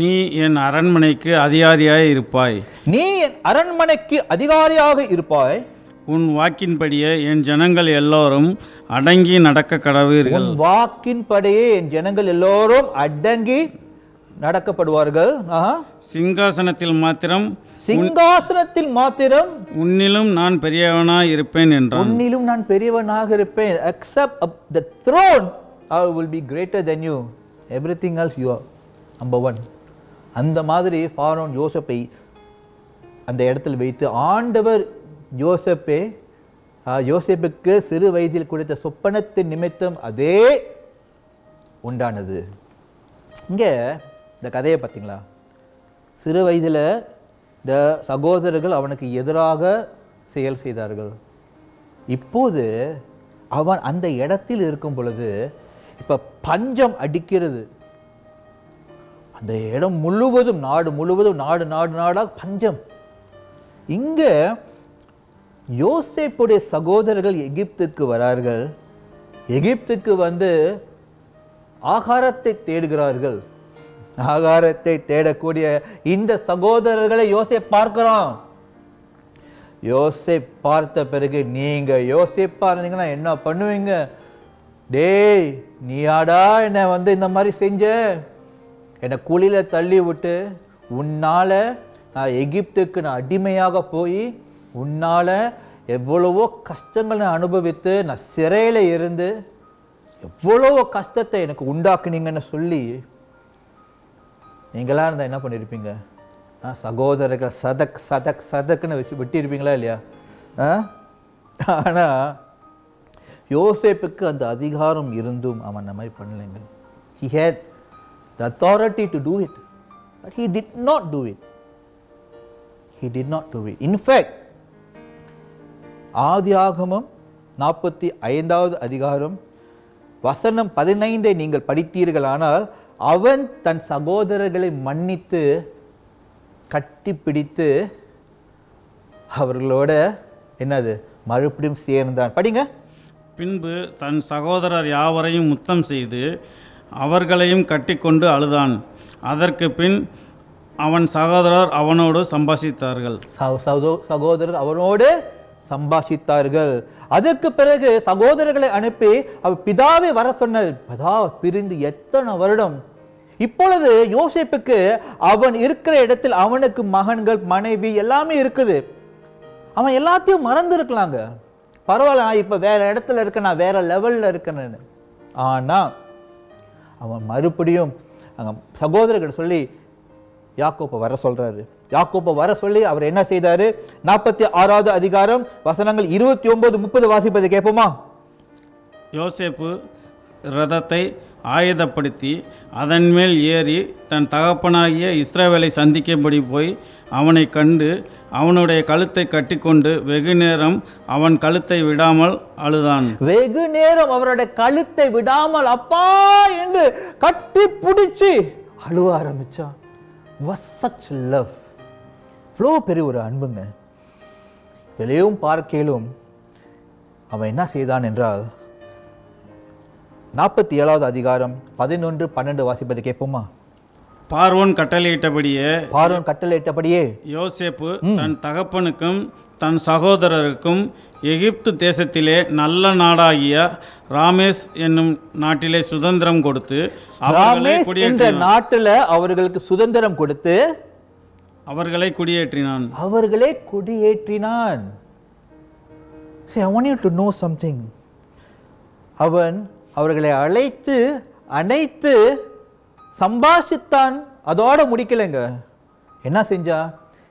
நீ என் அரண்மனைக்கு அதிகாரியாக இருப்பாய். உன் வாக்கின்படியே என் ஜனங்கள் எல்லோரும் அடங்கி நடக்க கடவீர்கள். உன் வாக்கின்படியே என் ஜனங்கள் எல்லோரும் அடங்கி நடக்கப்படுவார்கள். சிங்காசனத்தில் மாத்திரம் உன்னிலும் நான் பெரியவனாக இருப்பேன் என்றான். Except the throne I will be greater than you. Everything else you are number one. அந்த மாதிரி ஃபாரோன் யோசேப்பை அந்த இடத்தில் வைத்து ஆண்டவர் யோசேப்புக்கு சிறு வயதில் கொடுத்த சொப்பனத்தின் நிமித்தம் அதே உண்டானது. இங்க இந்த கதையை பார்த்தீங்களா? சிறு வயதில் இந்த சகோதரர்கள் அவனுக்கு எதிராக செயல் செய்தார்கள். இப்போது அவன் அந்த இடத்தில் இருக்கும் பொழுது இப்ப பஞ்சம் அடிக்கிறது. அந்த இடம் முழுவதும் நாடாக பஞ்சம். இங்க யோசேப்புடைய சகோதரர்கள் எகிப்துக்கு வரார்கள். எகிப்துக்கு வந்து ஆகாரத்தை தேடுகிறார்கள். ஆகாரத்தை தேடக்கூடிய இந்த சகோதரர்களை யோசேப் பார்க்கிறான். யோசேப் பார்த்த பிறகு, நீங்க யோசேப்பா இருந்தீங்கன்னா என்ன பண்ணுவீங்க? டேய், நீயாடா என்னை வந்து இந்த மாதிரி செஞ்ச? என்னை குழியில தள்ளி விட்டு உன்னால நான் எகிப்துக்கு நான் அடிமையாக போய் உன்னால எவ்வளவோ கஷ்டங்கள் நான் அனுபவித்து நான் சிறையில இருந்து எவ்வளவோ கஷ்டத்தை எனக்கு உண்டாக்குனீங்கன்னு சொல்லி நீங்களா இருந்தா என்ன பண்ணியிருப்பீங்க? சகோதரர்கள் சதக்குன்னு வச்சு வெட்டியிருப்பீங்களா இல்லையா? ஆனா யோசேப்புக்கு அந்த அதிகாரம் இருந்தும் அவன் அந்த மாதிரி பண்ணலைங்க. He had the authority to do it, but he did not do it. In fact, ஆதியாகமம் 45வது அதிகாரம் வசனம் 15 நீங்கள் படித்தீர்களானால், அவன் தன் சகோதரர்களை மன்னித்து கட்டி பிடித்து அவர்களோட என்னது மறுபடியும் சேர்ந்தான். படிங்க. பின்பு தன் சகோதரர் யாவரையும் முத்தம் செய்து அவர்களையும் கட்டிக்கொண்டு அழுதான். அதற்கு பின் அவன் சகோதரர் அவனோடு சம்பாஷித்தார்கள். சகோதரர் அவனோடு சம்பாஷித்தார்கள். அதற்கு பிறகு சகோதரர்களை அனுப்பி அவர் பிதாவை வர சொன்னார். பிதா பிரிந்து எத்தனை வருடம். இப்பொழுது யோசேப்புக்கு அவன் இருக்கிற இடத்தில் அவனுக்கு மகன்கள், மனைவி எல்லாமே இருக்குது. அவன் எல்லாத்தையும் மறந்து இருக்கலாங்க. பரவாயில்ல, நான் இப்ப வேற இடத்துல இருக்க, நான் வேற லெவல்ல இருக்கேன்னு. ஆனா அவன் மறுபடியும் அங்க சகோதரர்கள் சொல்லி யாக்கோப்பை வர சொல்றாரு. யாக்கோப்பை வர சொல்லி அவர் என்ன செய்தாரு? 46வது அதிகாரம் வசனங்கள் 29, 30 வாசிப்பதை கேட்போமா? யோசேப்பு ரதத்தை ஆயுதப்படுத்தி அதன் மேல் ஏறி தன் தகப்பனாகிய இஸ்ரவேலை சந்திக்கும்படி போய் அவனை கண்டு அவனுடைய கழுத்தை கட்டிக்கொண்டு வெகு நேரம் அவன் கழுத்தை விடாமல் அழுதான். வெகு நேரம் அவருடைய கழுத்தை விடாமல் அப்பா என்று கட்டி பிடிச்சு அழுவ ஆரம்பிச்சான். Was such love. இவ்வளோ பெரிய ஒரு அன்புங்க. வெளியும் பார்க்கையிலும் அவன் என்ன செய்தான் என்றால் 47வது அதிகாரம் 11, 12 வாசிப்பதை கேட்போமா? பார்வோன் கட்டளையிட்டபடியே யோசேப்பு தன் தகப்பனுக்கும் தன் சகோதரருக்கும் எகிப்து தேசத்திலே நல்ல நாடாகிய ராமேஸ் என்னும் நாட்டிலே சுதந்திரம் கொடுத்து நாட்டில் அவர்களுக்கு சுதந்திரம் கொடுத்து அவர்களை குடியேற்றினான். See, I want you to know something. அவன் அவர்களை அணைத்து சம்பாஷித்தான். அதோட முடிக்கலைங்க. என்ன செஞ்சா?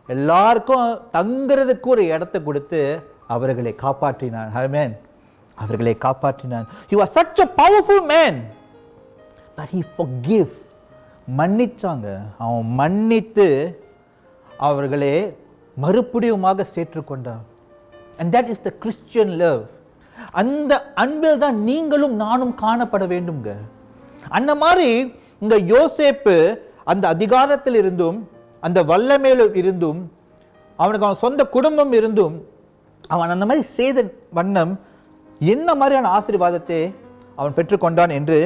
எல்லாருக்கும் தங்குறதுக்கு ஒரு இடத்தை கொடுத்து அவர்களை காப்பாற்றினான். ஆமென். அவர்களை காப்பாற்றினான். He was such a powerful man that he forgave. மன்னிச்சாங்க. அவன் மன்னித்து அவர்களை மறுபடியுமாக சேர்த்துக்கொண்டான். And that is the Christian love. அந்த அன்பில் தான் நீங்களும் நானும் காணப்பட வேண்டும்ங்க. அந்த மாதிரி இந்த யோசேப்பு அந்த அதிகாரத்தில் இருந்தும் அந்த வல்லமையிலும் இருந்தும் அவனுக்கு அவன் சொந்த குடும்பம் இருந்தும் அவன் அந்த மாதிரி செய்த வண்ணம் என்ன மாதிரியான ஆசீர்வாதத்தை அவன் பெற்றுக்கொண்டான் என்று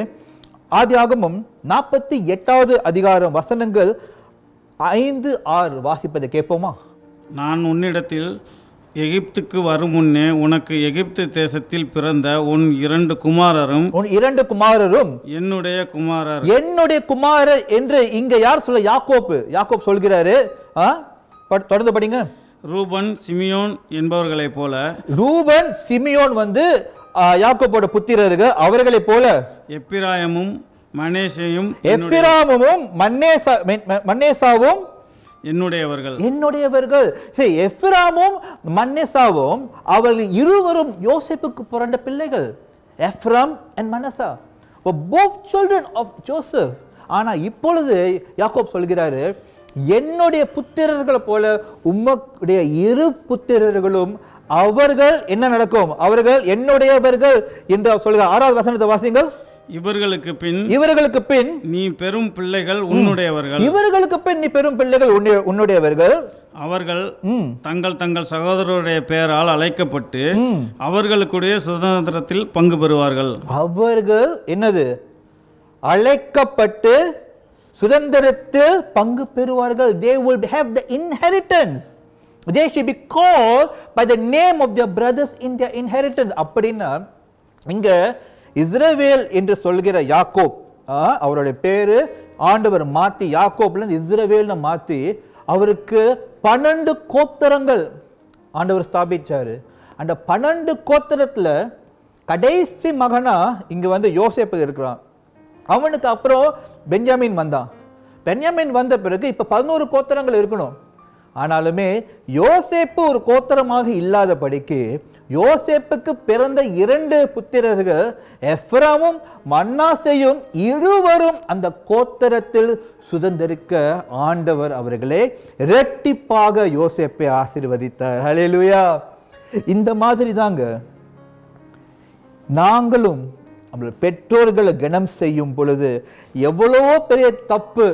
ஆதியாகமம் 48வது அதிகாரம் வசனங்கள் 5, 6 வாசிப்பதை கேட்போமா? நான் உன்னிடத்தில் எகிப்துக்கு வரும் முன்னே உனக்கு எகிப்து தேசத்தில் பிறந்த உன் 2 குமாரரும் என்னுடைய குமாரர் என்று இங்க யார் சொல்ல? யாக்கோப் சொல்கிறாரு. தொடர்ந்து படிங்க. ரூபன் சிமியோன் என்பவர்களைப் போல. ரூபன் சிமியோன் யாக்கோபோட புத்திரர்கள். அவர்களைப் போல எப்பிராயமும் மன்னேசாவும் என்னுடையவர்கள். எப்பிராமும் மன்னேசாவும் அவர்கள் இருவரும் யோசேப்புக்கு பிறந்த பிள்ளைகள். எப்ராம் and மனசா were both children of Joseph. ஆனா இப்பொழுது யாக்கோப் சொல்கிறாரு, என்னுடைய புத்திரர்கள் போல உம்முடைய 2 புத்திரர்களும் அவர்கள் என்ன நடக்கும்? அவர்கள் என்னுடையவர்கள் என்று சொல்கிறார். 6வது வசனத்தை வாசிங்கள். இவர்களுக்கு பின் நீ பெரும் பிள்ளைகள் உன்னுடையவர்கள். அவர்கள் தங்கள் சகோதரருடைய பெயரால் அழைக்கப்பட்டு அவர்களுடைய சுதந்திரத்தில் பங்கு பெறுவார்கள். அவர்கள் என்னது? அழைக்கப்பட்டு சுதந்திரத்தில் பங்கு பெறுவார்கள். They will have the inheritance. They should be called by the name of their brothers in their inheritance. அப்படின்னா இங்க இஸ்ரவேல் என்று சொல்கிற யாக்கோப், அவருடைய பேரு ஆண்டவர் மாத்தி யாக்கோப்ல இஸ்ரவேல்னு மாத்தி அவருக்கு 12 கோத்திரங்கள் ஆண்டவர் ஸ்தாபிச்சாரு. அந்த 12 கோத்திரத்துல கடைசி மகனா இங்க யோசேப்பு இருக்கிறான். அவனுக்கு அப்புறம் பென்யாமின் வந்தான். பென்யாமின் வந்த பிறகு இப்ப 11 கோத்திரங்கள் இருக்கணும். ஆனாலுமே யோசேப்பு ஒரு கோத்திரமாக இல்லாதபடிக்கு யோசேப்புக்கு பிறந்த 2 புத்திரர்கள் எப்ராமும் மன்னாசேயும் இருவரும் அந்த கோத்திரத்தில் சுதந்திரிக்க ஆண்டவர் அவர்களே இரட்டிப்பாக யோசேப்பை ஆசீர்வதித்தார். ஹல்லேலூயா. இந்த மாதிரி தாங்க நாங்களும் நம்மளோட பெற்றோர்களை கனம் செய்யும் பொழுது எவ்வளவோ பெரிய தப்பு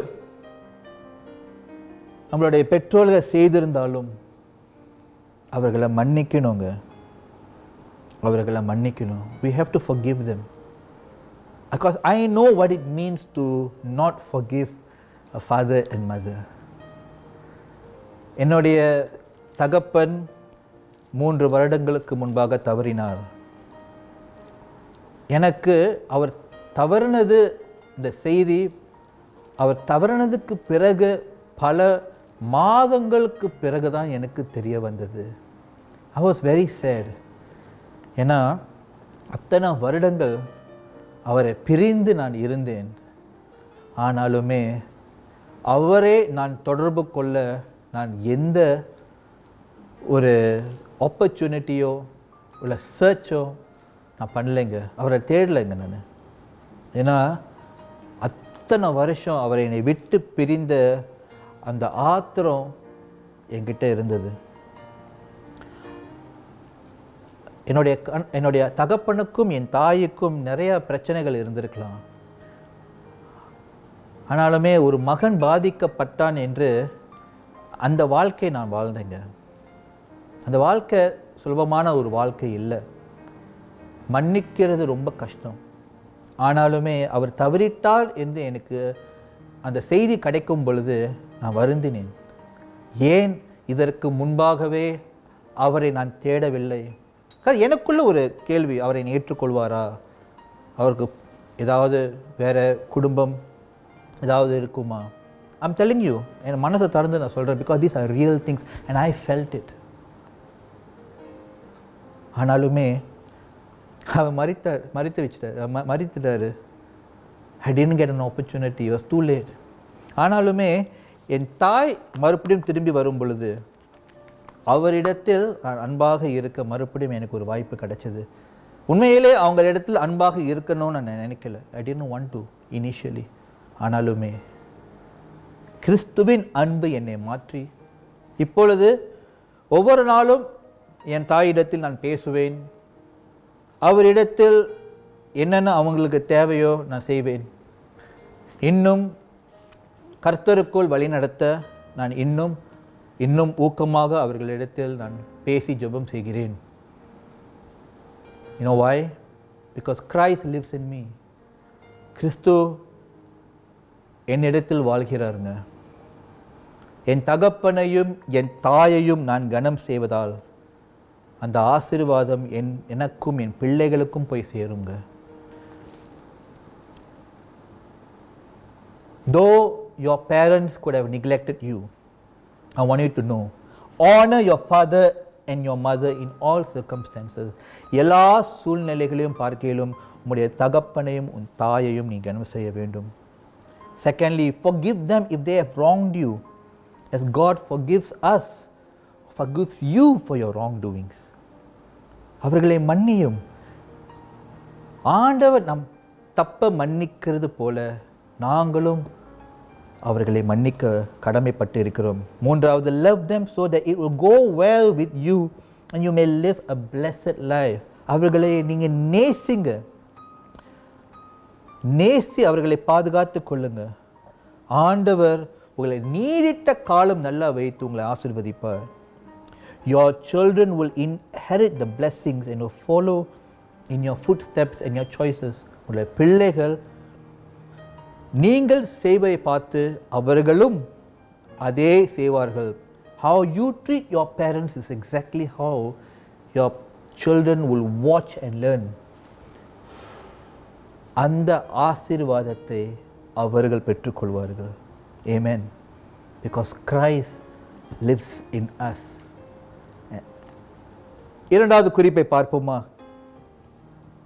நம்மளுடைய பெற்றோர்கள் செய்திருந்தாலும் அவர்களை மன்னிக்கணுங்க. அவர்களை மன்னிக்கணும். We have to forgive them. Because I know what it means to not forgive a father and mother. என்னுடைய தகப்பன் 3 வருடங்களுக்கு முன்பாக தவறினார். எனக்கு அவர் தவறினது, இந்த செய்தி அவர் தவறினதுக்கு பிறகு பல மாதங்களுக்கு பிறகுதான் எனக்கு தெரிய வந்தது. I was very sad. ஏன்னா அத்தனை வருடங்கள் அவரை பிரிந்து நான் இருந்தேன். ஆனாலுமே அவரே நான் தொடர்பு கொள்ள நான் எந்த ஒரு ஆப்பர்ச்சுனிட்டியோ இல்லை சர்ச்சோ நான் பண்ணலைங்க. அவரை தேடலைங்க நான். ஏன்னா அத்தனை வருஷம் அவரை என்னை விட்டு பிரிந்த அந்த ஆத்திரம் என்கிட்ட இருந்தது. என்னுடைய தகப்பனுக்கும் என் தாய்க்கும் நிறைய பிரச்சனைகள் இருந்திருக்கலாம். ஆனாலுமே ஒரு மகன் பாதிக்கப்பட்டான் என்று அந்த வாழ்க்கை நான் வாழ்ந்தேங்க. அந்த வாழ்க்கை சுலபமான ஒரு வாழ்க்கை இல்லை. மன்னிக்கிறது ரொம்ப கஷ்டம். ஆனாலுமே அவர் தவறிட்டால் என்று எனக்கு அந்த செய்தி கிடைக்கும் பொழுது நான் வருந்தினேன். ஏன் இதற்கு முன்பாகவே அவரை நான் தேடவில்லை? எனக்குள்ள ஒரு கேள்வி, அவரை ஏற்றுக்கொள்வாரா? அவருக்கு ஏதாவது வேற குடும்பம் ஏதாவது இருக்குமா? ஐம் டெல்லிங் யூ, என் மனசை திறந்து நான் சொல்கிறேன். Because these are real things and I felt it. ஆனாலுமே அவர் மறித்துட்டாரு. I didn't get an opportunity. it was too late. ஆனாலுமே என் தாய் மறுபடியும் திரும்பி வரும் பொழுது அவரிடத்தில் அன்பாக இருக்க மறுபடியும் எனக்கு ஒரு வாய்ப்பு கிடைச்சது. உண்மையிலே அவங்க இடத்தில் அன்பாக இருக்கணும்னு நான் நினைக்கல. ஐ didn't want to initially. ஆனாலுமே கிறிஸ்துவின் அன்பு என்னை மாற்றி இப்பொழுது ஒவ்வொரு நாளும் என் தாயிடத்தில் நான் பேசுவேன். அவரிடத்தில் என்னென்ன அவங்களுக்கு தேவையோ நான் செய்வேன். இன்னும் கர்த்தருக்குள் வழிநடத்த நான் இன்னும் ஊக்கமாக அவர்களிடத்தில் நான் பேசி ஜெபம் செய்கிறேன். You know why? Because Christ lives in me. கிறிஸ்து என்னிடத்தில் வாழ்கிறாருங்க. என் தகப்பனையும் என் தாயையும் நான் கனம் செய்வதால் அந்த ஆசீர்வாதம் எனக்கும் என் பிள்ளைகளுக்கும் போய் சேருங்க. Though your parents could have neglected you, I want you to know, honor your father and your mother in all circumstances. எல்லா சூழ்நிலைகளையும் பார்க்கையிலும் உம்முடைய தகப்பனையும் உன் தாயையும் நீ கனம் செய்ய வேண்டும். Secondly, forgive them if they have wronged you, as God forgives you for your wrongdoings. அவர்களை மன்னியும். ஆண்டவர் நம் தப்ப மன்னிக்கிறது போல நாங்களும் அவர்களை மன்னிக்க கடமைப்பட்டு இருக்கிறோம். மூன்றாவது, love them so that it will go well with you and you may live a blessed life. அவர்களை நீங்க நேசி அவர்களை பாதுகாத்து கொள்ளுங்க. ஆண்டவர் உங்களை நீடிட்ட காலம் நல்லா வைத்து உங்களை ஆசீர்வதிப்பார். Your children will inherit the blessings and will follow in your footsteps and your choices. உங்களுடைய பிள்ளைகள் நீங்கள் செய்வதை பார்த்து அவர்களும் அதே செய்வார்கள். How you treat your parents is exactly how your children will watch and learn. அந்த ஆசீர்வாதத்தை அவர்கள் பெற்றுக்கொள்வார்கள். Amen. Because Christ lives in us. இரண்டாவது குறிப்பை பார்ப்போமா?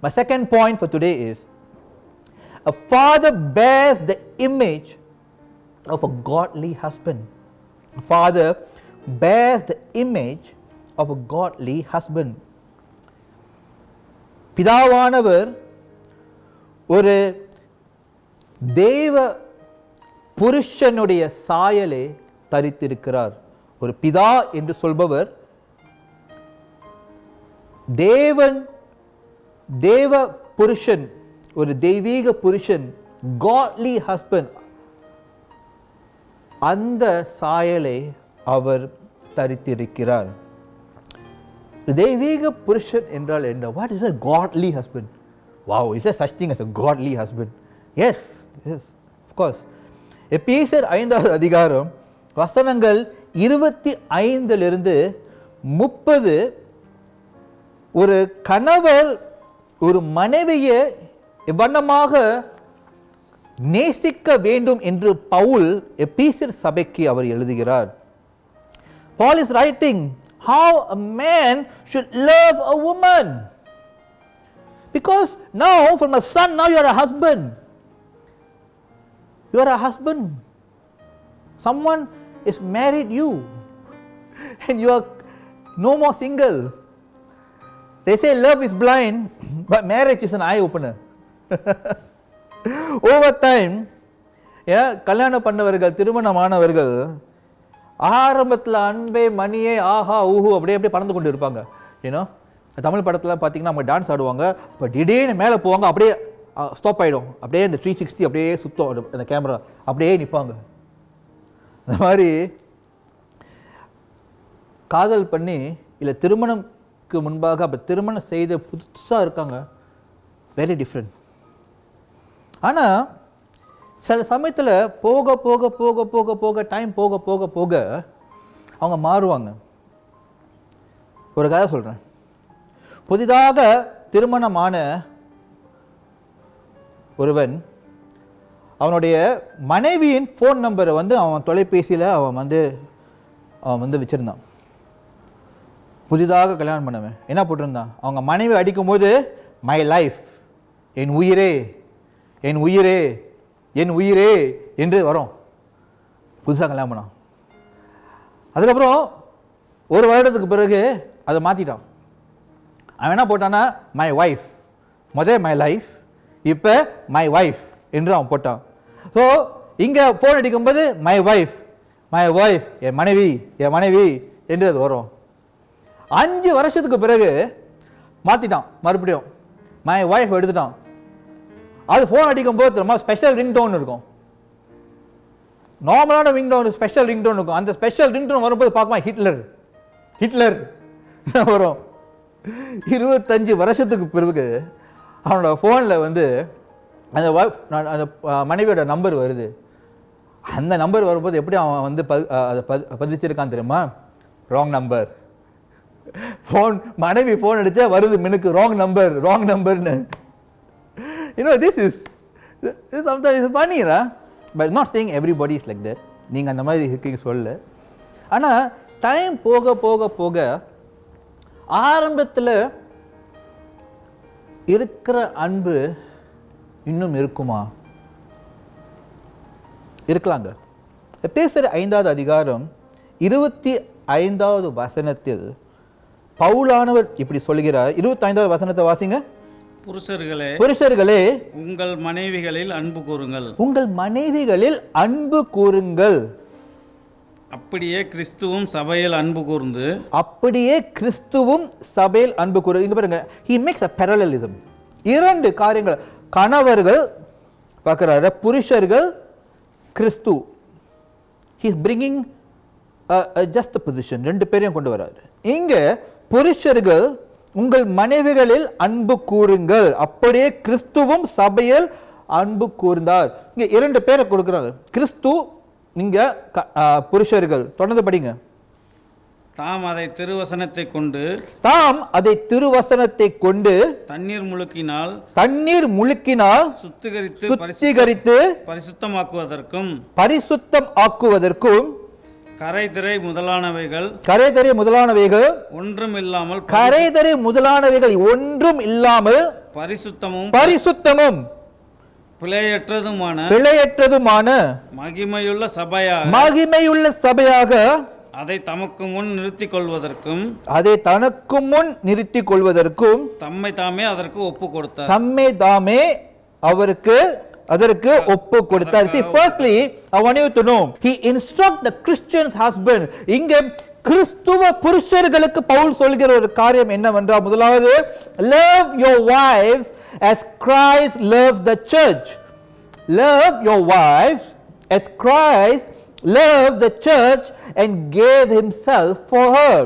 My second point for today is, a father bears the image of a godly husband. A father bears the image of a godly husband. பிதாவானவர் ஒரு தேவ புருஷனுடைய சாயலை தரித்திருக்கிறார். ஒரு பிதா என்று சொல்பவர் தேவ புருஷன் ஒரு தெய்வீக புருஷன், godly husband, அந்த சாயலை அவர் தரித்திருக்கிறார். தெய்வீக புருஷன் என்றால் என்ன? What is a godly husband? Wow, is there such thing as a godly husband? Yes, of course. எபேசியர் 5வது அதிகாரம் வசனங்கள் 25 30 ஒரு கணவர் ஒரு மனைவியை எவ்வண்ணமாக நேசிக்க வேண்டும் என்று பவுல் எபேசியர் சபைக்கு அவர் எழுதுகிறார். Paul is writing how a man should love a woman. Because now from a son, now you are a husband. You are a husband. Someone is married you and you are no more single. They say love is blind, but marriage is an eye opener. Over time, கல்யாணம் பண்ணவர்கள், திருமணமானவர்கள் ஆரம்பத்தில் அன்பே மணியே ஆஹா ஊஹு அப்படியே அப்படியே பறந்து கொண்டு இருப்பாங்க. ஏன்னா தமிழ் படத்தில் பார்த்தீங்கன்னா அவங்க டான்ஸ் ஆடுவாங்க, இப்போ திடீர்னு மேலே போவாங்க, அப்படியே ஸ்டாப் ஆகிடும், அப்படியே இந்த 360 அப்படியே சுத்தம் அந்த கேமரா, அப்படியே நிற்பாங்க. அந்த மாதிரி காதல் பண்ணி இல்லை திருமணம்க்கு முன்பாக அப்போ திருமணம் செய்த புதுசாக இருக்காங்க, வெரி டிஃப்ரெண்ட். ஆனால் சில சமயத்தில் போக போக போக போக போக டைம் போக போக போக அவங்க மாறுவாங்க. ஒரு கதை சொல்கிறேன். புதிதாக திருமணமான ஒருவன் அவனுடைய மனைவியின் ஃபோன் நம்பரை வந்து அவன் தொலைபேசியில் அவன் வந்து வச்சுருந்தான். புதிதாக கல்யாணம் பண்ணவன் என்ன போட்டிருந்தான்? அவங்க மனைவி அடிக்கும்போது மை லைஃப், என் உயிரே என் உயிரே என் உயிரே என்று வரும். புதுசாக கல்யாணம் பண்ணான். அதுக்கப்புறம் ஒரு வருடத்துக்கு பிறகு அதை மாற்றிட்டான். அவன் என்ன போட்டான்னா மை ஒய்ஃப், முதல் மை லைஃப், இப்போ மை ஒய்ஃப் என்று அவன் போட்டான். ஸோ இங்கே ஃபோன் அடிக்கும்போது மை ஒய்ஃப் என் மனைவி என் மனைவி என்று அது வரும். 5 வருஷத்துக்கு பிறகு மாற்றிட்டான், மறுபடியும் மை ஒய்ஃப் எடுத்துட்டான். அது ஃபோன் அடிக்கும்போது ரொம்ப ஸ்பெஷல் ரிங்டோன் இருக்கும். நார்மலான ரிங்டோன், ஸ்பெஷல் ரிங்டோன் இருக்கும். அந்த ஸ்பெஷல் ரிங்டோன் வரும்போது பார்க்குமா ஹிட்லர் வரும். 25 வருஷத்துக்கு பிறகு அவனோட ஃபோனில் வந்து அந்த அந்த மனைவியோட நம்பர் வருது. அந்த நம்பர் வரும்போது எப்படி அவன் வந்து அதை பதிச்சிருக்கான் தெரியுமா? Wrong number. மனைவி ஃபோன் அடித்தா வருது மினுக்கு ராங் நம்பர்னு. this is sometimes it's funny, but not saying everybody is like that. நீங்க அந்த மாதிரி இருக்கீங்க சொல்ல. ஆனால் டைம் போக போக போக ஆரம்பத்தில் இருக்கிற அன்பு இன்னும் இருக்குமா? இருக்கலாங்க. எபேசியர் 5வது அதிகாரம் 25வது வசனத்தில் பவுலானவர் இப்படி சொல்கிறார். 25வது வசனத்தை வாசிங்க. புருஷர்களே உங்கள் மனைவிகளில் அன்பு கூறுங்கள். உங்கள் மனைவிகளில் அன்பு கூறுங்கள். அப்படியே கிறிஸ்துவும் சபையில் அன்பு கூர்ந்து. அப்படியே கிறிஸ்துவும் சபையில் அன்பு கூறு. இங்க பாருங்க, he makes a parallelism. 2 காரியங்கள், கணவர்கள் பார்க்கிறாரு, புருஷர்கள், கிறிஸ்து. he is bringing a just position. 2 பேரையும் கொண்டு வராரு. இங்க புருஷர்கள் உங்கள் மனைவிகளில் அன்பு கூறுங்கள், அப்படியே கிறிஸ்துவும் சபையில் அன்பு கூர்ந்தார். இங்க 2 பேரை கொடுக்கிறாங்க. கிறிஸ்து, நீங்க புருஷர்கள். தொடர்ந்து படிங்க. தாம் அதை திருவசனத்தை கொண்டு தண்ணீர் முழுக்கினால் சுத்திகரித்து பரிசுத்தம் ஆக்குவதற்கும் கரைதிரை முதலானவைகள் ஒன்றும் இல்லாமல் பரிசுத்தமும் பிழையற்றதுமான மகிமையுள்ள சபையாக அதை தமக்கு முன் நிறுத்திக் கொள்வதற்கும் தம்மை தாமே அதற்கு ஒப்பு கொடுத்தார். See, firstly, I want you to know, he instructs the Christian's husband. இங்கே கிறிஸ்துவ புருஷர்களுக்கு பவுல் சொல்கிற ஒரு காரியம் என்னவென்றால், முதலாவது, love your wives as Christ loves the church. Love your wives as Christ loved the church and gave himself for her.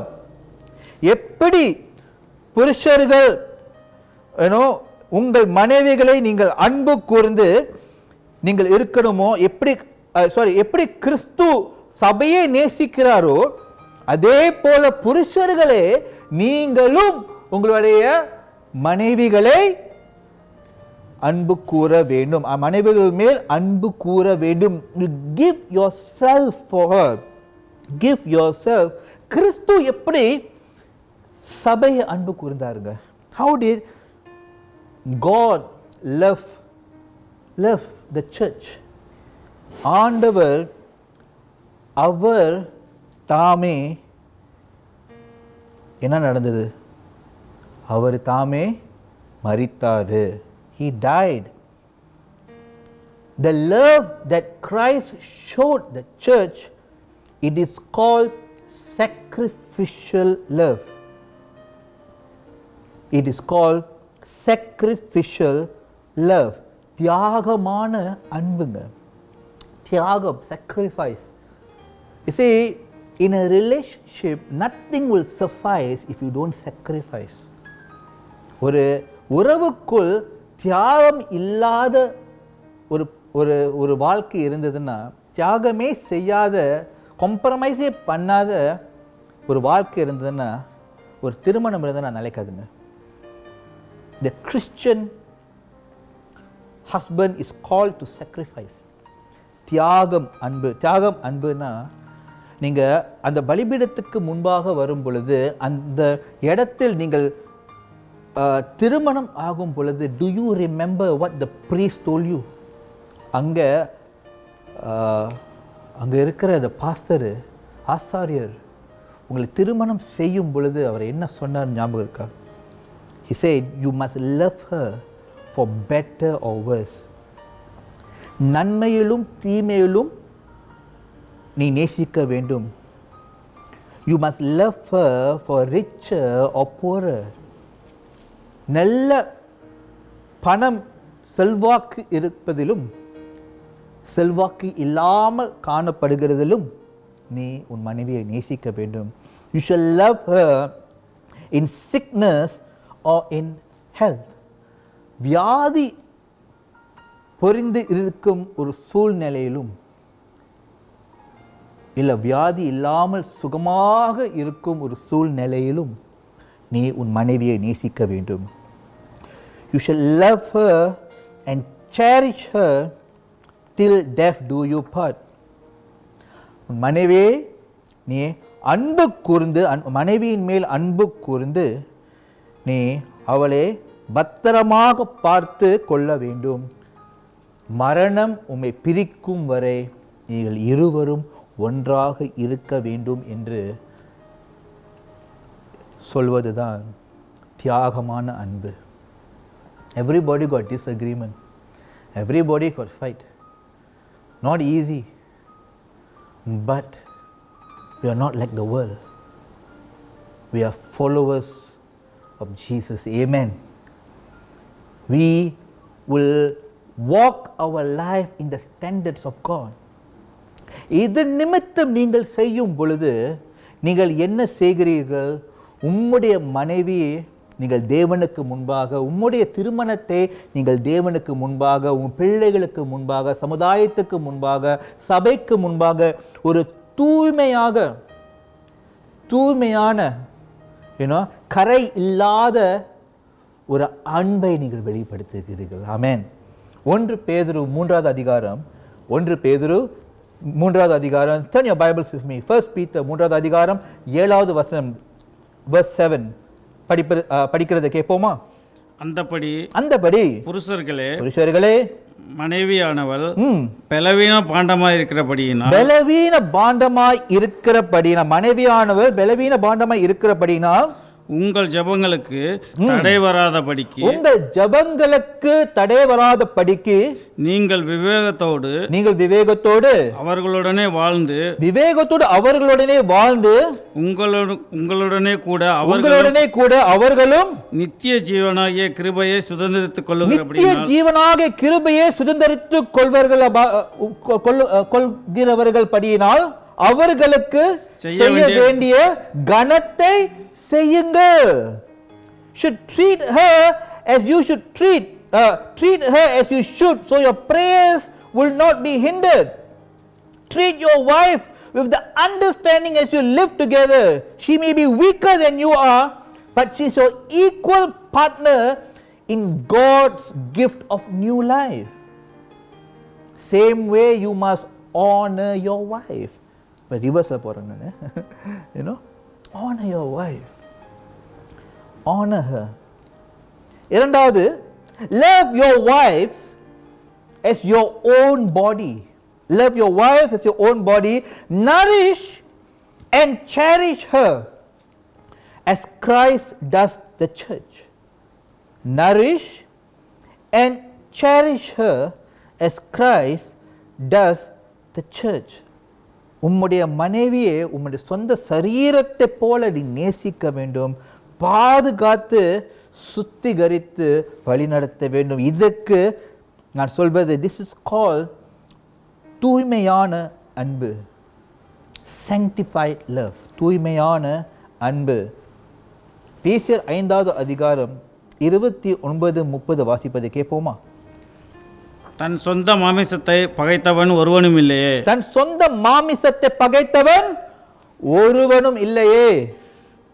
எப்படி புருஷர்கள் உங்கள் மனைவிகளை நீங்கள் அன்பு கூர்ந்து நீங்கள் இருக்கணுமோ, எப்படி கிறிஸ்து சபையை நேசிக்கிறாரோ அதே போல புருஷர்களே நீங்களும் உங்களுடைய மனைவிகளை அன்பு கூற வேண்டும், மனைவிகள் மேல் அன்பு கூற வேண்டும். Give yourself for her. Give yourself. கிறிஸ்து எப்படி சபையை அன்பு கூர்ந்தாருங்க? How did God love the church? ஆண்டவர் அவர் தாமே என்ன நடந்தது? அவர் தாமே மரித்தாரு. He died. The love that Christ showed the church, it is called sacrificial love. It is called sacrificial love. தியாகமான அன்புங்க. தியாகம், sacrifice. You see, in a relationship, nothing will suffice if you don't sacrifice. ஒரு உறவுக்குள் தியாகம் இல்லாத ஒரு வாழ்க்கை இருந்ததுன்னா, தியாகமே செய்யாத, காம்ப்ரமைஸே பண்ணாத ஒரு வாழ்க்கை இருந்ததுன்னா, ஒரு திருமணம் இருந்ததுன்னா நிலைக்காதுங்க. The Christian husband is called to sacrifice. தியாகம் அன்பு. தியாகம் அன்புனா, நீங்கள் அந்த பலிபீடத்துக்கு முன்பாக வரும் பொழுது, அந்த இடத்தில் நீங்கள் திருமணம் ஆகும் பொழுது, do you remember what the priest told you? அங்கே இருக்கிற அந்த பாஸ்டர், ஆசாரியர் உங்களை திருமணம் செய்யும் பொழுது அவர் என்ன சொன்னார் ஞாபகம் இருக்கா? He said, you must love her for better or worse. நன்மையிலும் தீமையிலும் நீ நேசிக்க வேண்டும். You must love her for richer or poorer. நல்ல பணம் செல்வாக்கு இருப்பதிலும் செல்வாக்கு இல்லாமல் காணப்படுகிறதிலும் நீ உன் மனைவியை நேசிக்க வேண்டும். You shall love her in sickness or in health. வியாதி பொறிந்து இருக்கும் ஒரு சூழ்நிலையிலும் இல்லை வியாதி இல்லாமல் சுகமாக இருக்கும் ஒரு சூழ்நிலையிலும் நீ உன் மனைவியை நேசிக்க வேண்டும். You shall love her and cherish her till death do you part. உன் மனைவியை நீ அன்பு கூர்ந்து, மனைவியின் மேல் அன்பு கூர்ந்து நீ அவளை பத்திரமாக பார்த்து கொள்ள வேண்டும். மரணம் உம்மை பிரிக்கும் வரை நீங்கள் இருவரும் ஒன்றாக இருக்க வேண்டும் என்று சொல்வதுதான் தியாகமான அன்பு. Everybody got disagreement. Everybody got fight. Not easy. But we are not like the world. We are followers of Jesus. Amen. We will walk our life in the standards of God. இதன் நிமித்தம் நீங்கள் செய்யும் பொழுது நீங்கள் என்ன செய்கிறீர்கள்? உம்முடைய மனைவியை நீங்கள் தேவனுக்கு முன்பாக, உம்முடைய திருமணத்தை நீங்கள் தேவனுக்கு முன்பாக, உன் பிள்ளைகளுக்கு முன்பாக, சமுதாயத்துக்கு முன்பாக, சபைக்கு முன்பாக ஒரு தூய்மையான கரை இல்லாத ஒரு அன்பை நீங்கள் வெளிப்படுத்துகிறீர்கள். ஆமென். 1 பேதுரு 3வது அதிகாரம், 1 பேதுரு 3வது அதிகாரம். Turn your Bibles with me. 1 Peter 3வது அதிகாரம் 7வது வசனம், verse 7 படிக்கிறதை கேட்போமா? அந்தபடி புருஷர்களே மனைவியானவள் பலவீன பாண்டமாய் இருக்கிறபடியினால் மனைவியானவள் பலவீன பாண்டமாய் இருக்கிறபடினால் உங்கள் ஜெபங்களுக்கு தடை வராதபடிக்கு உங்கள் ஜெபங்களுக்கு தடை வராதபடிக்கு நீங்கள் விவேகத்தோடு அவர்களுடனே வாழ்ந்து உங்களுடனே கூட அவர்களும் நித்திய ஜீவனாகிய கிருபையை சுதந்திரித்துக் கொள்கிறவர்கள் படியினால் அவர்களுக்கு செய்ய வேண்டிய கனத்தை செய்யுங்கள். Should treat her as you should treat her as you should, so your prayers will not be hindered. Treat your wife with the understanding as you live together. She may be weaker than you are, but she is your equal partner in God's gift of new life. Same way you must honor your wife. But reverse போறேன் you know, honor your wife. Honor her. இரண்டாவது, love your wives as your own body. Love your wife as your own body. Nourish and cherish her as Christ does the church. Nourish and cherish her as Christ does the church. உம்முடைய மனைவியை உம்முடைய சொந்த சரீரத்தை போல நீ நேசிக்க வேண்டும், பாதுகாத்து சுத்திகரித்து வழிநடத்த வேண்டும். இதற்கு நான் சொல்வது, திஸ் இஸ் கால் தூய்மையான அன்பு, sanctified love, தூய்மையான அன்பு. பேசியர் 5வது அதிகாரம் 29-30 வாசிப்பதை கேட்போமா? தன் சொந்த மாமிசத்தை பகைத்தவன் ஒருவனும் இல்லையே. தன் சொந்த மாமிசத்தை பகைத்தவன் ஒருவனும் இல்லையே.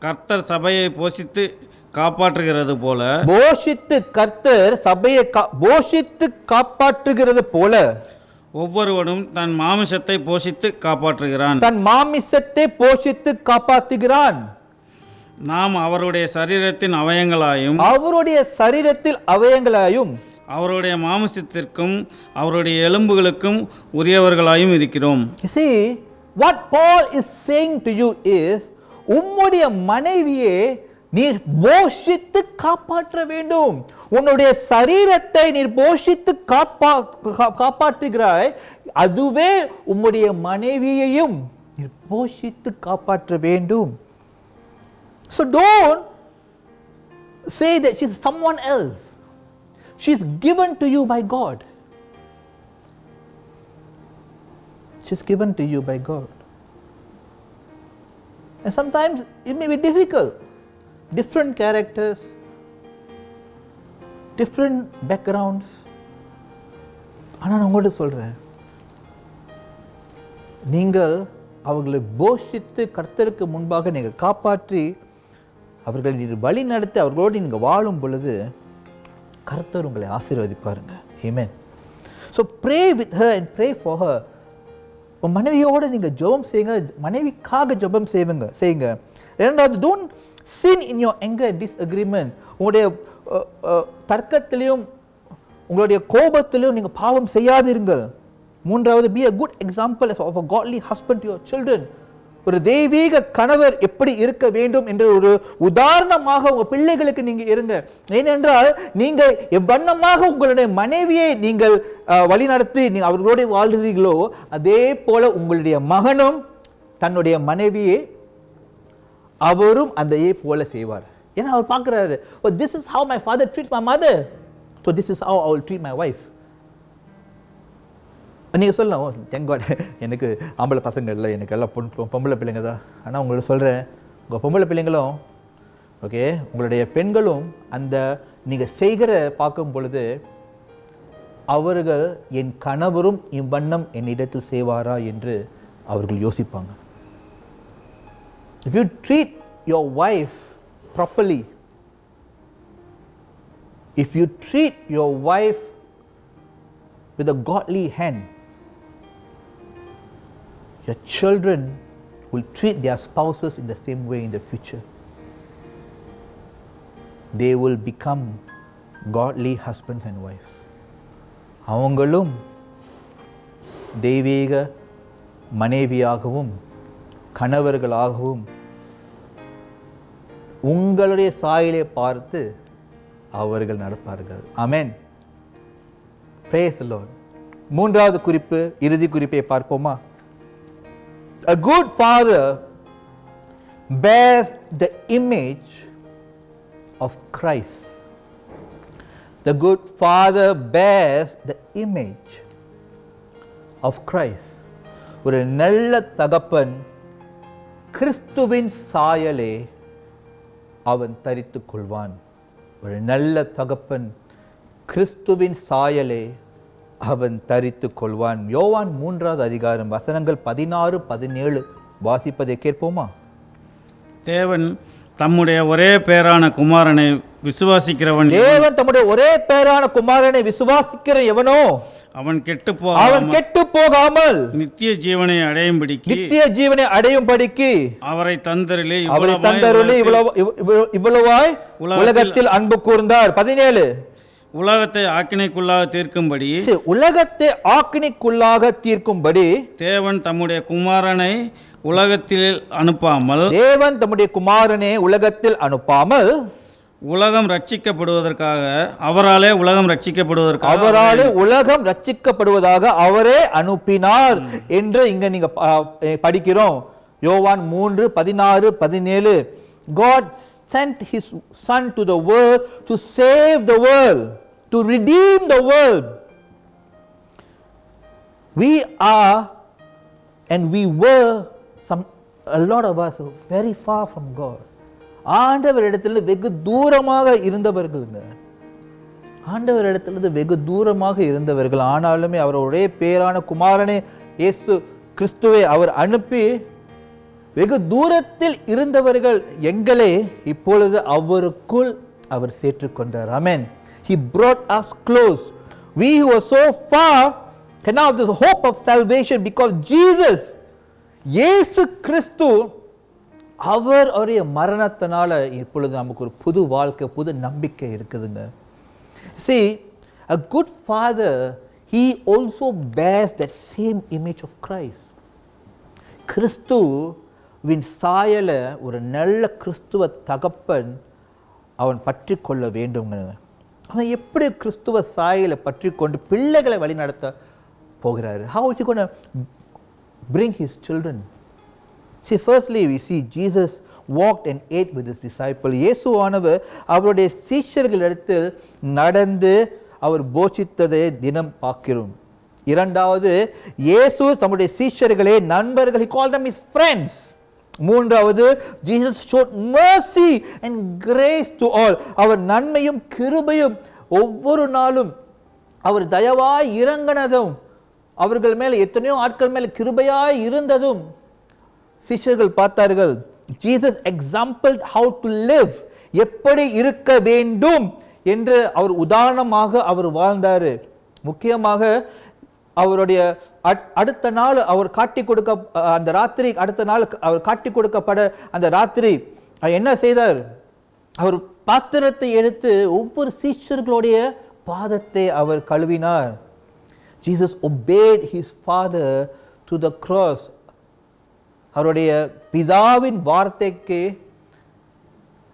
கர்த்தர் சபையை போஷித்து காப்பாற்றுகிறது போல, கர்த்தர் சபையை போஷித்து காப்பாற்றுகிறது போல ஒவ்வொருவனும் தன் மாமிசத்தை போஷித்து காப்பாற்றுகிறான். தன் மாமிசத்தை போஷித்து காப்பாற்றுகிறான். நாம் அவருடைய சரீரத்தின் அவயங்களாயும் அவருடைய மாமிசத்திற்கும் அவருடைய எலும்புகளுக்கும் உரியவர்களாயும் இருக்கிறோம். See, what Paul is saying to you is, உம்முடைய மனைவியை நீர் போஷித்து காப்பாற்ற வேண்டும். உன்னுடைய சரீரத்தை நீர் போஷித்து காப்பாற்றுகிறாய், அதுவே உம்முடைய மனைவியையும் நீர் போஷித்து காப்பாற்ற வேண்டும். So don't say that she's someone else. She's given to you by God. She's given to you by God. And sometimes it may be difficult. Different characters, different backgrounds. ஆனால் நான் உங்கள்கிட்ட சொல்கிறேன், நீங்கள் அவர்களை போஷித்து கர்த்தருக்கு முன்பாக நீங்கள் காப்பாற்றி அவர்களை நீங்கள் வழி நடத்தி அவர்களோடு நீங்கள் வாழும் பொழுது கர்த்தர் உங்களை ஆசீர்வதிப்பாருங்க. Amen. So pray with her and pray for her. உன் மனைவியோடு நீங்கள் ஜெபம் செய்யுங்க, மனைவிக்காக ஜெபம் செய்யுங்க. இரண்டாவது, don't sin in your anger and disagreement. உங்களுடைய தர்க்கத்திலையும் உங்களுடைய கோபத்திலையும் நீங்கள் பாவம் செய்யாதிருங்கள். மூன்றாவது, be a good example of a godly husband to your children. ஒரு தெய்வீக கணவர் எப்படி இருக்க வேண்டும் என்ற ஒரு உதாரணமாக உங்கள் பிள்ளைகளுக்கு நீங்கள் இருங்க. ஏனென்றால் நீங்கள் எவ்வண்ணமாக உங்களுடைய மனைவியை நீங்கள் வழிநடத்தி நீங்கள் அவர்களோடு வாழ்கிறீர்களோ அதே போல உங்களுடைய மகனும் தன்னுடைய மனைவியை அவரும் அதையே போல செய்வார். ஏன்னா அவர் பார்க்குறாரு, oh, this is how my father treats my mother, so this is how I will treat my wife. நீங்கள் சொல்லலாம், தேங்க் காட் எனக்கு ஆம்பளை பசங்க இல்லை, எனக்கு எல்லாம் பொம்பளை பிள்ளைங்க தான். ஆனால் உங்களுக்கு சொல்கிறேன், உங்கள் பொம்பளை பிள்ளைங்களும் ஓகே, உங்களுடைய பெண்களும் அந்த நீங்கள் செய்கிற பார்க்கும் பொழுது அவர்கள் என் கணவரும் இவ்வண்ணம் என்னிடத்தில் செய்வாரா என்று அவர்கள் யோசிப்பாங்க. If you treat your wife properly, if you treat your wife with a godly hand, your children will treat their spouses in the same way in the future. They will become godly husbands and wives. அவங்களும் தெய்வீக மனைவியாகவும் கணவர்களாகவும் உங்களுடைய சாயலை பார்த்து அவர்கள் நடப்பார்கள். ஆமென். Praise the Lord. மூன்றாவது குறிப்பு, இறுதி குறிப்பை பார்ப்போமா? A good father bears the image of Christ. The good father bears the image of Christ. ஒரு நல்ல தகப்பன் கிறிஸ்துவின் சாயலை அவன் தரித்துக் கொள்வான். ஒரு நல்ல தகப்பன் கிறிஸ்துவின் சாயலை அவன் தரித்துக் கொள்வான். யோவான் 3வது அதிகாரம் வசனங்கள் 16, 17 வாசிப்பதை கேட்போமா? தேவன் தம்முடைய ஒரே பேரான குமாரனை விசுவாசிக்கிறவன் தேவன் தம்முடைய ஒரே பேரான குமாரனை விசுவாசிக்கிற எவனோ அவன் கெட்டு போகாமல் நித்திய ஜீவனை அடையும்படிக்கு அவரை தந்தருளி இவ்வளவாய் உலகத்தில் அன்பு கூர்ந்தார். 17 உலகத்தை ஆக்கினைக்குள்ளாக தீர்க்கும்படி தேவன் தம்முடைய குமாரனை உலகத்தில் அனுப்பாமல் உலகம் ரட்சிக்கப்படுவதற்காக அவராலே உலகம் ரட்சிக்கப்படுவதாக அவரே அனுப்பினார் என்று இங்க நீங்க படிக்கிறோம். யோவான் 3, 16, 17. God sent his son to the world to save the world, to redeem the world. We are and we were a lot of us very far from God. ஆண்டவரிடத்தில் வெகு தூரமாக இருந்தவர்கள். ஆனாலுமே அவருடைய பேரான குமாரனே இயேசு கிறிஸ்துவை அவர் அனுப்பி வெகு தூரத்தில் இருந்தவர்கள் எங்களை இப்பொழுது அவருக்குள் அவர் சேர்த்துக்கொண்டார். ஆமென். He brought us close. We who were so far can now have the hope of salvation because Jesus, இயேசு கிறிஸ்து, அவருடைய மரணத்தினால இப்பொழுது நமக்கு ஒரு புது வாழ்க்கை, புது நம்பிக்கை இருக்குதுங்க. See, a good father, he also bears that same image of Christ. கிறிஸ்துவின் சாயல ஒரு நல்ல கிறிஸ்துவ தகப்பன் அவன் பற்றி கொள்ள வேண்டுங்க. அவன் எப்படி கிறிஸ்துவ சாயலை பற்றி கொண்டு பிள்ளைகளை வழி நடத்த போகிறாரு? How is he going to bring his children? See, firstly we see Jesus walked and ate with his disciples. இயேசுவானவர் அவருடைய சீஷர்களிடத்தில் நடந்து அவர் போஷித்ததை தினம் பார்க்கிறோம். இரண்டாவது, இயேசு தம்முடைய சீஷர்களை நண்பர்கள், he called them his friends. மூன்றாவது, Jesus showed mercy and grace to all. அவர் நன்மையும் கிருபையும் ஒவ்வொரு நாளும் அவர் தயவாய் இறங்கினதும், அவர்கள் மேல் எத்தனையோ ஆட்கள் மேல் கிருபையாய் இருந்ததும் சிஷ்யர்கள் பார்த்தார்கள். Jesus exampled how to live, எப்படி இருக்க வேண்டும் என்று அவர் உதாரணமாக அவர் வாழ்ந்தார். முக்கியமாக அவருடைய அடுத்த நாள் அவர் காட்டி கொடுக்க அந்த ராத்திரி, அடுத்த நாள் அவர் காட்டி கொடுக்கப்பட அந்த ராத்திரி என்ன செய்தார்? அவர் பாத்திரத்தை எடுத்து ஒவ்வொரு சீஷர்களுடைய பாதத்தை அவர் கழுவினார். Jesus obeyed his father to the cross. அவருடைய பிதாவின் வார்த்தைக்கு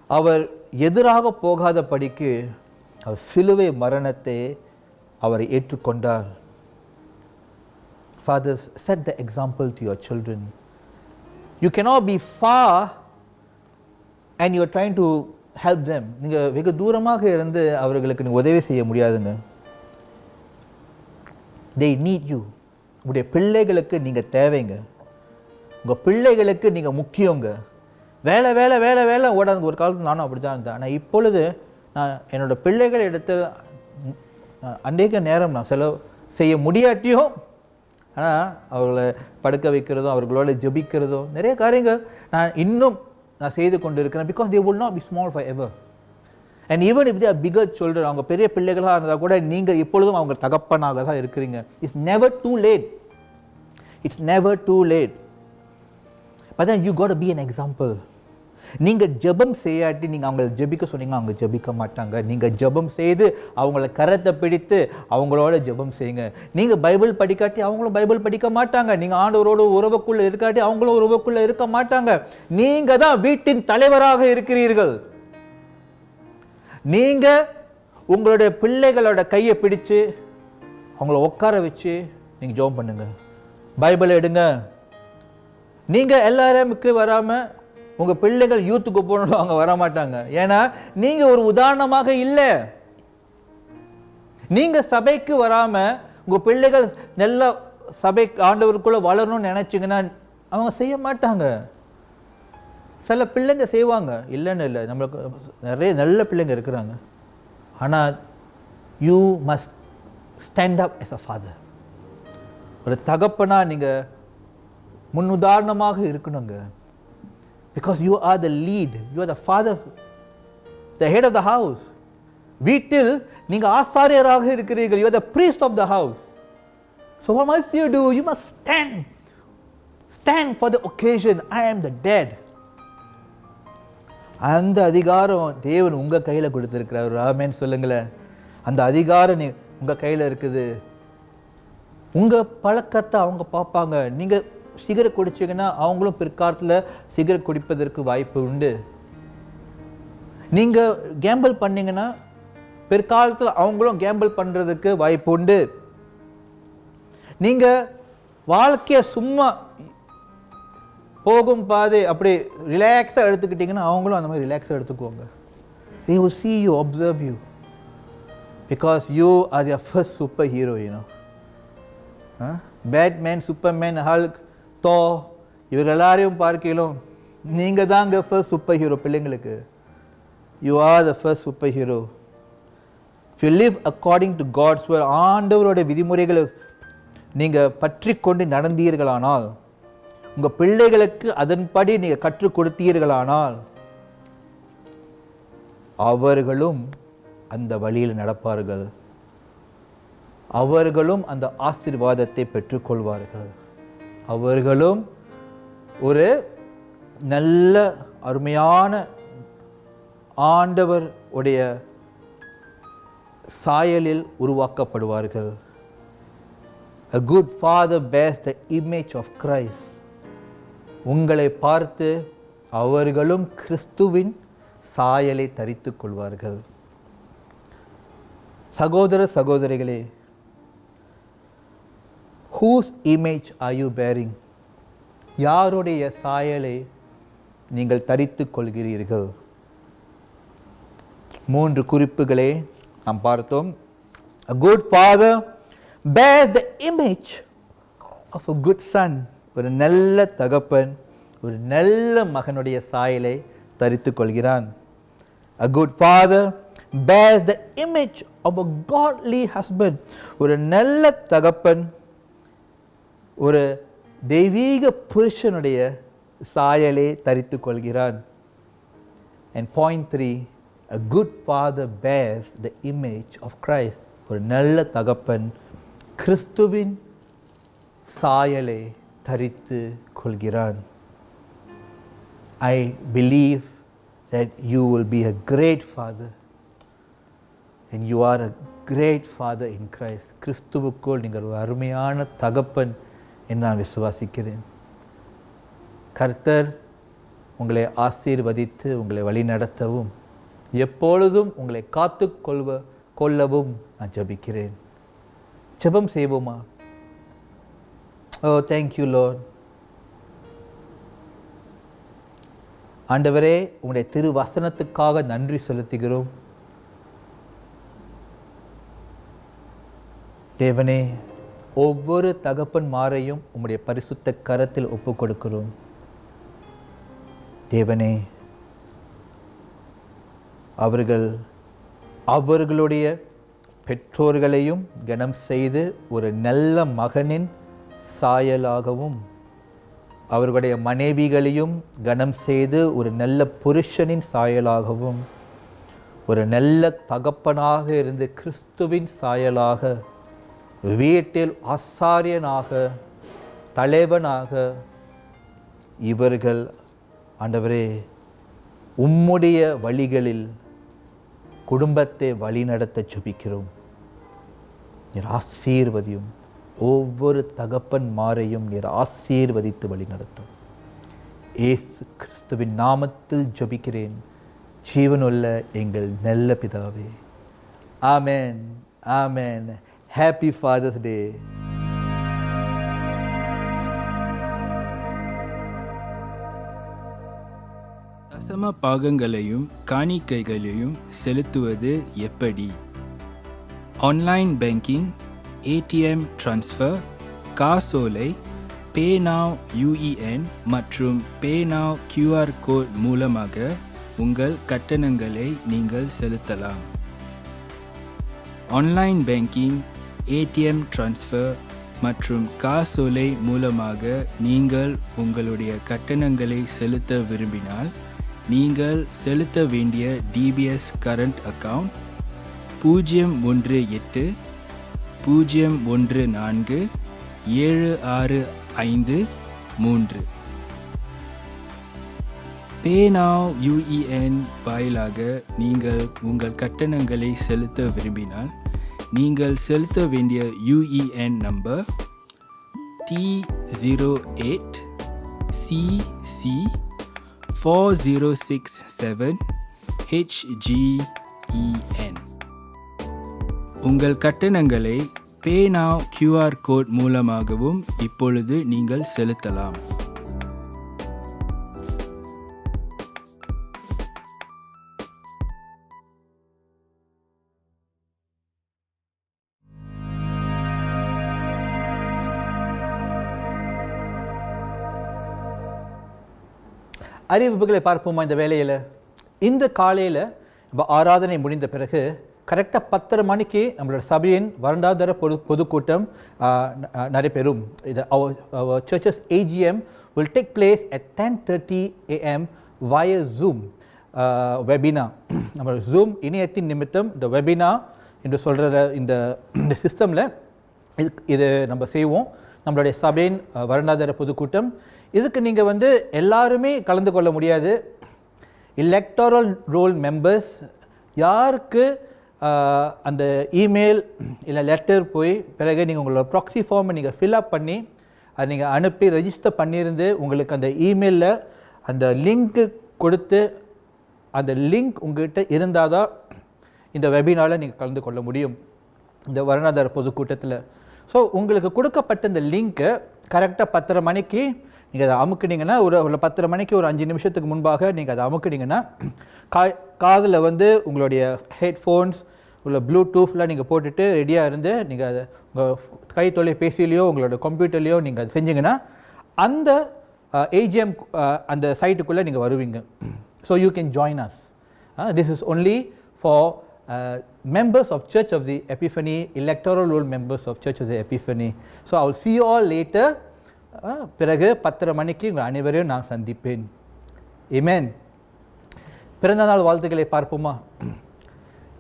அவர் எதிராக போகாதபடிக்கு அவர் சிலுவை மரணத்தை அவர் ஏற்றுக்கொண்டார். Fathers, set the example to your children. You cannot be far and you are trying to help them. நீங்க வெகு தூரமாக இருந்து அவர்களுக்கு நீங்க உதவி செய்ய முடியாதுங்க. They need you. உங்களுடைய பிள்ளைகளுக்கு நீங்க தேவைங்க. உங்க பிள்ளைகளுக்கு நீங்க முக்கியங்க. வேலை வேலை வேலை வேலை ஓடாது. ஒரு காலத்தில் நானும் அப்படிதான் இருந்தேன். ஆனால் இப்பொழுது நான் என்னோட பிள்ளைகள் எடுத்து அநேக நேரம் நான் செலவு செய்ய முடியாட்டியும், ஆனால் அவர்களை படுக்க வைக்கிறதும் அவர்களோட ஜெபிக்கிறதும் நிறைய காரியங்கள் நான் செய்து கொண்டு இருக்கிறேன். Because they will not be small forever. And even if they are bigger children, அவங்க பெரிய பிள்ளைகளாக இருந்தால் கூட நீங்கள் இப்பொழுதும் அவங்க தகப்பனாக தான் இருக்கிறீங்க. It's never too late. It's never too late. But then you got to be an example. நீங்கள் ஜெபம் செய்யாட்டி நீங்கள் அவங்களை ஜெபிக்க சொன்னீங்க, அவங்க ஜெபிக்க மாட்டாங்க. நீங்கள் ஜெபம் செய்து அவங்கள கரத்தை பிடித்து அவங்களோட ஜெபம் செய்யுங்க. நீங்கள் பைபிள் படிக்காட்டி அவங்களும் பைபிள் படிக்க மாட்டாங்க. நீங்கள் ஆண்டவரோட உறவுக்குள்ளே இருக்காட்டி அவங்களும் உறவுக்குள்ளே இருக்க மாட்டாங்க. நீங்கள் தான் வீட்டின் தலைவராக இருக்கிறீர்கள். நீங்கள் உங்களுடைய பிள்ளைகளோட கையை பிடிச்சு அவங்கள உட்கார வச்சு நீங்கள் ஜெபம் பண்ணுங்க, பைபிளை எடுங்க. நீங்கள் எல்லாருமுக்கு வராமல் உங்கள் பிள்ளைகள் யூத்துக்கு போகணும், அவங்க வரமாட்டாங்க. ஏன்னா நீங்கள் ஒரு உதாரணமாக இல்லை. நீங்கள் சபைக்கு வராமல் உங்கள் பிள்ளைகள் நல்ல சபை ஆண்டவருக்குள்ளே வளரணும்னு நினச்சிங்கன்னா அவங்க செய்ய மாட்டாங்க. சில பிள்ளைங்க செய்வாங்க, இல்லைன்னு இல்லை, நம்மளுக்கு நிறைய நல்ல பிள்ளைங்க இருக்கிறாங்க. ஆனால் you must stand up as a father. ஒரு தகப்பனா நீங்கள் முன்னுதாரணமாக இருக்கணுங்க. Because you are the lead, you are the father, the head of the house. வீட்டில் நீங்கள் ஆசாரியராக இருக்கிறீர்கள். You are the priest of the house. So what must you do? You must stand for the occasion. I am the dad. அந்த அதிகாரம் தேவன் உங்கள் கையில் கொடுத்துருக்கிறார். ஆமென் சொல்லுங்களேன். அந்த அதிகாரம் உங்கள் கையில் இருக்குது. உங்கள் பழக்கத்தை அவங்க பார்ப்பாங்க. நீங்கள் சிகரெட் குடிச்சிங்கன்னா அவங்களும் பிற்காலத்தில் சிகரெட் குடிப்பதற்கு வாய்ப்பு உண்டு. நீங்கள் கேம்பிள் பண்ணிங்கன்னா பிற்காலத்தில் அவங்களும் கேம்பிள் பண்ணுறதுக்கு வாய்ப்பு உண்டு. நீங்கள் வாழ்க்கையை சும்மா போகும் பாதை அப்படி ரிலாக்ஸாக எடுத்துக்கிட்டிங்கன்னா அவங்களும் அந்த மாதிரி ரிலாக்ஸாக எடுத்துக்குவாங்க. They will see you, observe you, because you are their first superhero, you know. Batman, Superman, Hulk, Thor, இவர்கள் எல்லாரையும் பார்க்கலாம், நீங்கள் தாங்க ஃபர்ஸ்ட் சூப்பர் ஹீரோ பிள்ளைங்களுக்கு. You are the first super hero. If you live according to God's word, ஆண்டவரோட விதிமுறைகளை நீங்கள் பற்றி கொண்டு நடந்தீர்களானால், உங்கள் பிள்ளைகளுக்கு அதன்படி நீங்கள் கற்றுக் கொடுத்தீர்களானால், அவர்களும் அந்த வழியில் நடப்பார்கள். அவர்களும் அந்த ஆசீர்வாதத்தை பெற்றுக்கொள்வார்கள். அவர்களும் ஒரு நல்ல அருமையான ஆண்டவர் உடைய சாயலில் உருவாக்கப்படுவார்கள். A good father bears the image of Christ. உங்களை பார்த்து அவர்களும் கிறிஸ்துவின் சாயலை தரித்துக் கொள்வார்கள். சகோதர சகோதரிகளே, whose image are you bearing? யாருடைய சாயலை நீங்கள் தரித்துக் கொள்கிறீர்கள்? 3 குறிப்புகளை நாம் பார்த்தோம். A good father bears the image of a good son. ஒரு நல்ல தகப்பன் ஒரு நல்ல மகனுடைய சாயலை தரித்துக் கொள்கிறான். A good father bears the image of a godly husband. ஒரு நல்ல தகப்பன் ஒரு தெய்வீக புருஷனுடைய சாயலை தரித்துக் கொள்கிறான். And point 3, a good father bears the image of Christ. ஒரு நல்ல தகப்பன் கிறிஸ்துவின் சாயலை தரித்து கொள்கிறான். I believe that you will be a great father, and you are a great father in Christ. கிறிஸ்துவுக்குள் நீங்கள் ஒரு அருமையான தகப்பன் என்று நான் விசுவாசிக்கிறேன். கர்த்தர் உங்களை ஆசீர்வதித்து உங்களை வழிநடத்தவும் எப்பொழுதும் உங்களை காத்து கொள்ளவும் நான் ஜெபிக்கிறேன். ஜெபம் செய்வோமா? Oh, thank you, Lord. ஆண்டவரே, உங்களுடைய திரு வசனத்துக்காக நன்றி செலுத்துகிறோம். தேவனே, ஒவ்வொரு தகப்பன்மாரையும் உம்முடைய பரிசுத்த கரத்தில் ஒப்புக் கொடுக்கிறோம். தேவனே, அவர்களுடைய பெற்றோர்களையும் கனம் செய்து ஒரு நல்ல மகனின் சாயலாகவும், அவர்களுடைய மனைவிகளையும் கனம் செய்து ஒரு நல்ல புருஷனின் சாயலாகவும், ஒரு நல்ல தகப்பனாக இருந்து கிறிஸ்துவின் சாயலாக வீட்டில் ஆசாரியனாக தலைவனாக இவர்கள் ஆண்டவரே உம்முடைய வழிகளில் குடும்பத்தை வழிநடத்த ஜெபிக்கிறோம். நீர் ஆசீர்வதியும். ஒவ்வொரு தகப்பன்மாரையும் நீர் ஆசீர்வதித்து வழிநடத்தும். இயேசு கிறிஸ்துவின் நாமத்தில் ஜெபிக்கிறேன் ஜீவனுள்ள எங்கள் நல்ல பிதாவே. ஆமென், ஆமென். ஹேப்பி ஃபாதர்ஸ் டே. தசம பாகங்களையும் காணிக்கைகளையும் செலுத்துவது எப்படி? ஆன்லைன் பேங்கிங், ஏடிஎம் டிரான்ஸ்ஃபர், காசோலை, பேநாவ் UEN மற்றும் பேநாவ் QR கோட் மூலமாக உங்கள் கட்டணங்களை நீங்கள் செலுத்தலாம். ஆன்லைன் பேங்கிங், ஏடிஎம் டிரான்ஸ்ஃபர் மற்றும் காசோலை மூலமாக நீங்கள் உங்களுடைய கட்டணங்களை செலுத்த விரும்பினால் நீங்கள் செலுத்த வேண்டிய DBS கரண்ட் அக்கவுண்ட் 014-765-3. பேநாவ் UEN வாயிலாக நீங்கள் உங்கள் கட்டணங்களை செலுத்த விரும்பினால் நீங்கள் செலுத்த வேண்டிய UEN நம்பர் T08C4067HGEN. உங்கள் கட்டணங்களை பேநாவ் QR கோட் மூலமாகவும் இப்பொழுது நீங்கள் செலுத்தலாம். அறிவிப்புகளை பார்ப்போமா இந்த வேலையில்? இந்த காலையில் ஆராதனை முடிந்த பிறகு கரெக்டாக 10:30 மணிக்கு நம்மளோட சபையின் வருடாந்திர பொதுக்கூட்டம் நடைபெறும். இது our church's AGM will take place at 10:30 AM via Zoom webinar. நம்ம Zoom இணையத்தின் நிமித்தம் இந்த webinar என்று சொல்கிற இந்த சிஸ்டமில் இது நம்ம செய்வோம். நம்மளுடைய சபையின் வருடாந்திர பொதுக்கூட்டம். இதுக்கு நீங்கள் எல்லாருமே கலந்து கொள்ள முடியாது. எலக்டோரல் ரோல் மெம்பர்ஸ் யாருக்கு அந்த இமெயில் இல்லை லெட்டர் போய் பிறகு நீங்கள் உங்களோட ப்ராக்ஸி ஃபார்மை நீங்கள் ஃபில்அப் பண்ணி அதை நீங்கள் அனுப்பி ரெஜிஸ்டர் பண்ணியிருந்து உங்களுக்கு அந்த இமெயிலில் அந்த லிங்க்கு கொடுத்து அந்த லிங்க் உங்கள்கிட்ட இருந்தால் தான் இந்த வெபினாரில் நீங்கள் கலந்து கொள்ள முடியும் இந்த வருடாந்திர பொதுக்கூட்டத்தில். ஸோ உங்களுக்கு கொடுக்கப்பட்ட இந்த லிங்க்கை கரெக்டாக 10:30 மணிக்கு நீங்கள் அதை அமுக்குனீங்கன்னா ஒரு 10:30 மணிக்கு ஒரு 5 நிமிஷத்துக்கு முன்பாக நீங்கள் அதை அமுக்குனீங்கன்னா காதில் உங்களுடைய ஹெட்ஃபோன்ஸ் உள்ள ப்ளூடூத்லாம் நீங்கள் போட்டுட்டு ரெடியாக இருந்து நீங்கள் அதை உங்கள் கை தொலைபேசியிலையோ உங்களோட கம்ப்யூட்டர்லேயோ நீங்கள் அதை செஞ்சிங்கன்னா அந்த AGM அந்த சைட்டுக்குள்ளே நீங்கள் வருவீங்க. So you can join us. This is only for members of Church of the Epiphany, electoral roll members of Church of the Epiphany. So I will see you all later. பிறகு 10:30 மணிக்கு உங்கள் அனைவரையும் நான் சந்திப்பேன். Amen. பிறந்தநாள் வாழ்த்துக்களை பார்ப்போமா?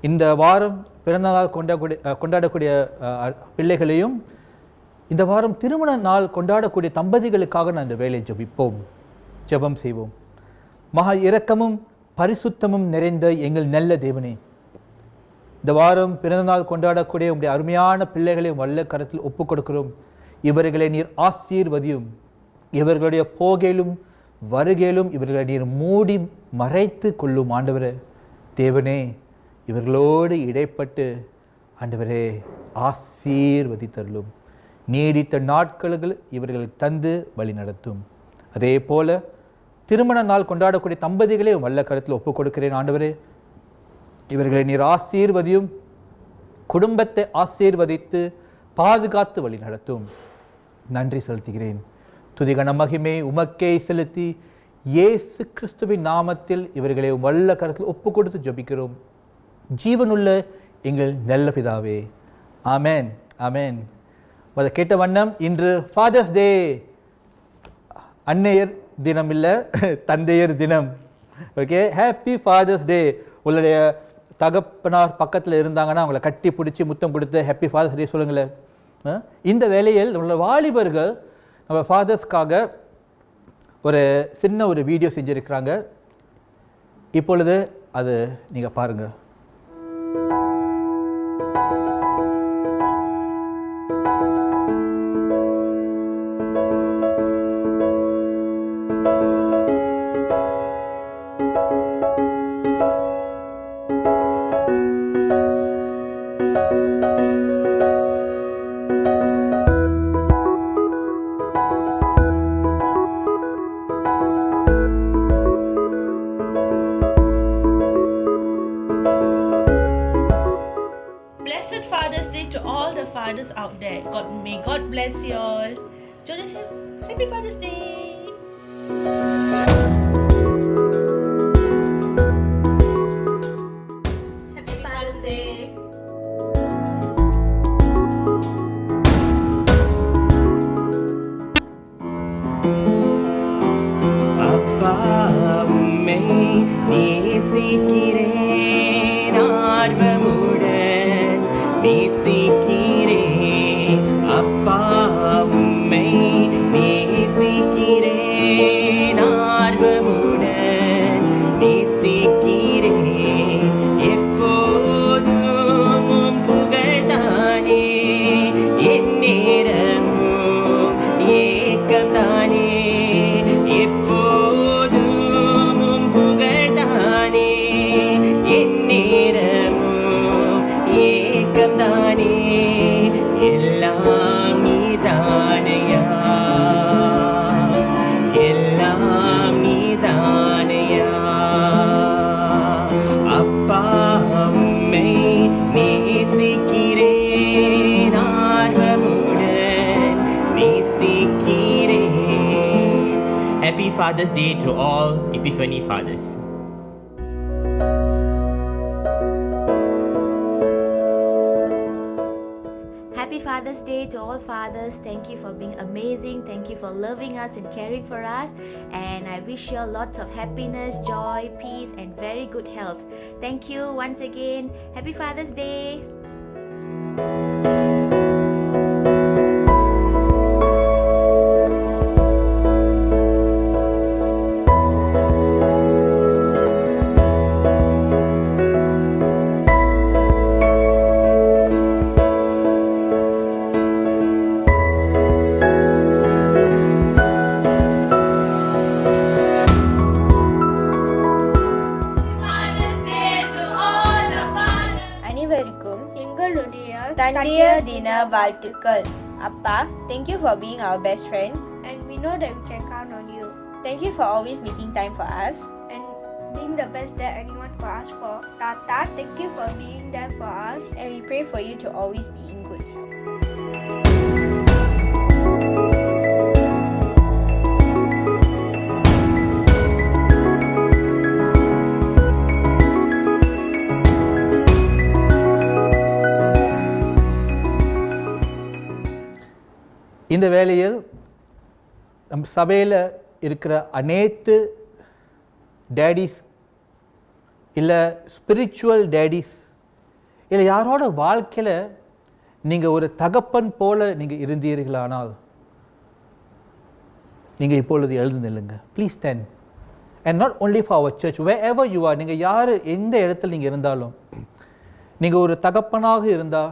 இந்த வாரம் பிறந்தநாள் கொண்டாடக்கூடிய பிள்ளைகளையும் இந்த வாரம் திருமண நாள் கொண்டாடக்கூடிய தம்பதிகளுக்காக நான் இந்த வேலையை ஜெபம் செய்வோம். மகா இரக்கமும் பரிசுத்தமும் நிறைந்த எங்கள் நல்ல தேவனே, இந்த வாரம் பிறந்தநாள் கொண்டாடக்கூடிய உங்களுடைய அருமையான பிள்ளைகளை வல்ல கரத்தில் ஒப்புக் கொடுக்கிறோம். இவர்களை நீர் ஆசீர்வதியும். இவர்களுடைய போகையிலும் வருகையிலும் இவர்களை நீர் மூடி மறைத்து கொள்ளும். ஆண்டவரே தேவனே, இவர்களோடு இடைப்பட்டு ஆண்டவரே ஆசீர்வதித்தருளும். நீடித்த நாட்களுக்கு இவர்கள் தந்து வழி நடத்தும். அதே போல திருமண நாள் கொண்டாடக்கூடிய தம்பதிகளே வல்ல கரத்தில் ஒப்புக் கொடுக்கிறேன். ஆண்டவரே, இவர்களை நீர் ஆசீர்வதியும். குடும்பத்தை ஆசீர்வதித்து பாதுகாத்து வழி நடத்தும். நன்றி செலுத்துகிறேன். துதிகன மகிமை உமக்கே செலுத்தி இயேசு கிறிஸ்துவின் நாமத்தில் இவர்களை வல்ல கரத்தில் ஒப்பு கொடுத்து ஜெபிக்கிறோம். ஜீவனுள்ள எங்கள் நல்ல பிதாவே. ஆமென், ஆமென். அதை கேட்ட வண்ணம் இன்று ஃபாதர்ஸ் டே, அன்னையர் தினம் இல்லை, தந்தையர் தினம். ஓகே, ஹாப்பி ஃபாதர்ஸ் டே. உங்களுடைய தகப்பனார் பக்கத்தில் இருந்தாங்கன்னா அவங்கள கட்டி பிடிச்சி முத்தம் கொடுத்து ஹாப்பி ஃபாதர்ஸ் டே சொல்லுங்களேன். இந்த வேளையில் நம்மளோட வாலிபர்கள் நம்ம ஃபாதர்ஸ்க்காக ஒரு சின்ன வீடியோ செஞ்சுருக்கிறாங்க. இப்பொழுது அது நீங்கள் பாருங்கள். Blessed Father's Day to all the fathers out there. May God bless you all. Jonathan, Happy Father's Day. Happy Father's Day. அப்பா உம்மை நேசிக்கிறேன், ஆர்வமுடன் நேசிக்கிறேன். அப்பா உம்மை நேசிக்கிறேன், ஆர்வமுடன் நேசிக்கிறேன். எப்போதும் உம் புகழ்தானே, எந்நேரமும் ஏக்கம்தானே. எப்போதும் உம் புகழ்தானே, எந்நேரமும் ஏக்கம்தானே. எல்லாம் நீதானையா, எல்லாம் நீதானையா. அப்பா உம்மை நேசிக்கிறேன், ஆர்வமுடன் நேசிக்கிறேன். Happy Father's Day to all Epiphany fathers. Happy Father's Day to all fathers. Thank you for being amazing. Thank you for loving us and caring for us. And I wish you lots of happiness, joy, peace, and very good health. Thank you once again. Happy Father's Day. அனைவருக்கும் எங்களுடைய தந்தைய தின வாழ்த்துக்கள். அப்பா, thank you for being our best friend and we know that we can count on you. Thank you for always making time for us and being the best that anyone could ask for. Tata, thank you for being there for us and we pray for you to always be in good health. இந்த வேளையில் நம் சபையில் இருக்கிற அனைத்து daddy's இல்லை spiritual daddy's இல்லை யாரோட வாழ்க்கையில் நீங்கள் ஒரு தகப்பன் போல நீங்கள் இருந்தீர்களானால் நீங்கள் இப்பொழுது எழுந்து நில்லுங்க. Please stand. And not only for our church, wherever you are. நீங்கள் யார் எந்த இடத்துல நீங்கள் இருந்தாலும், நீங்கள் ஒரு தகப்பனாக இருந்தால்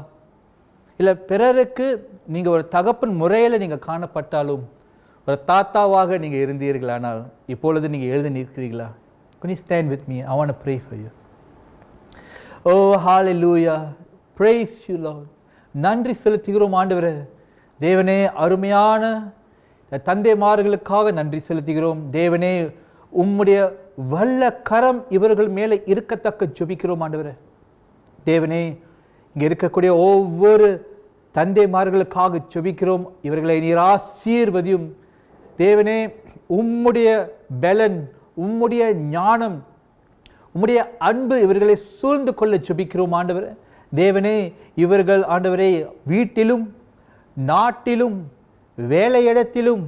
இல்லை பிறருக்கு நீங்கள் ஒரு தகப்பன் முறையில் நீங்கள் காணப்பட்டாலும், ஒரு தாத்தாவாக நீங்கள் இருந்தீர்களானால் இப்பொழுது நீங்கள் எழுதி நிற்கிறீர்களா? Can you stand with me? I want to pray for you. Oh, hallelujah. Praise you, Lord. நன்றி செலுத்துகிறோம் ஆண்டவரே. தேவனே, அருமையான தந்தைமார்களுக்காக நன்றி செலுத்துகிறோம். தேவனே, உம்முடைய வல்ல கரம் இவர்கள் மேலே இருக்கத்தக்க ஜெபிக்கிறோம் ஆண்டவரே. தேவனே, இங்கே இருக்கக்கூடிய ஒவ்வொரு தந்தைமார்களுக்காக ஜெபிக்கிறோம். இவர்களை நீர் ஆசீர்வதியும். தேவனே, உம்முடைய பலன், உம்முடைய ஞானம், உம்முடைய அன்பு இவர்களை சூழ்ந்து கொள்ள ஜெபிக்கிறோம் ஆண்டவரே. தேவனே, இவர்கள் ஆண்டவரே வீட்டிலும் நாட்டிலும் வேலையிடத்திலும்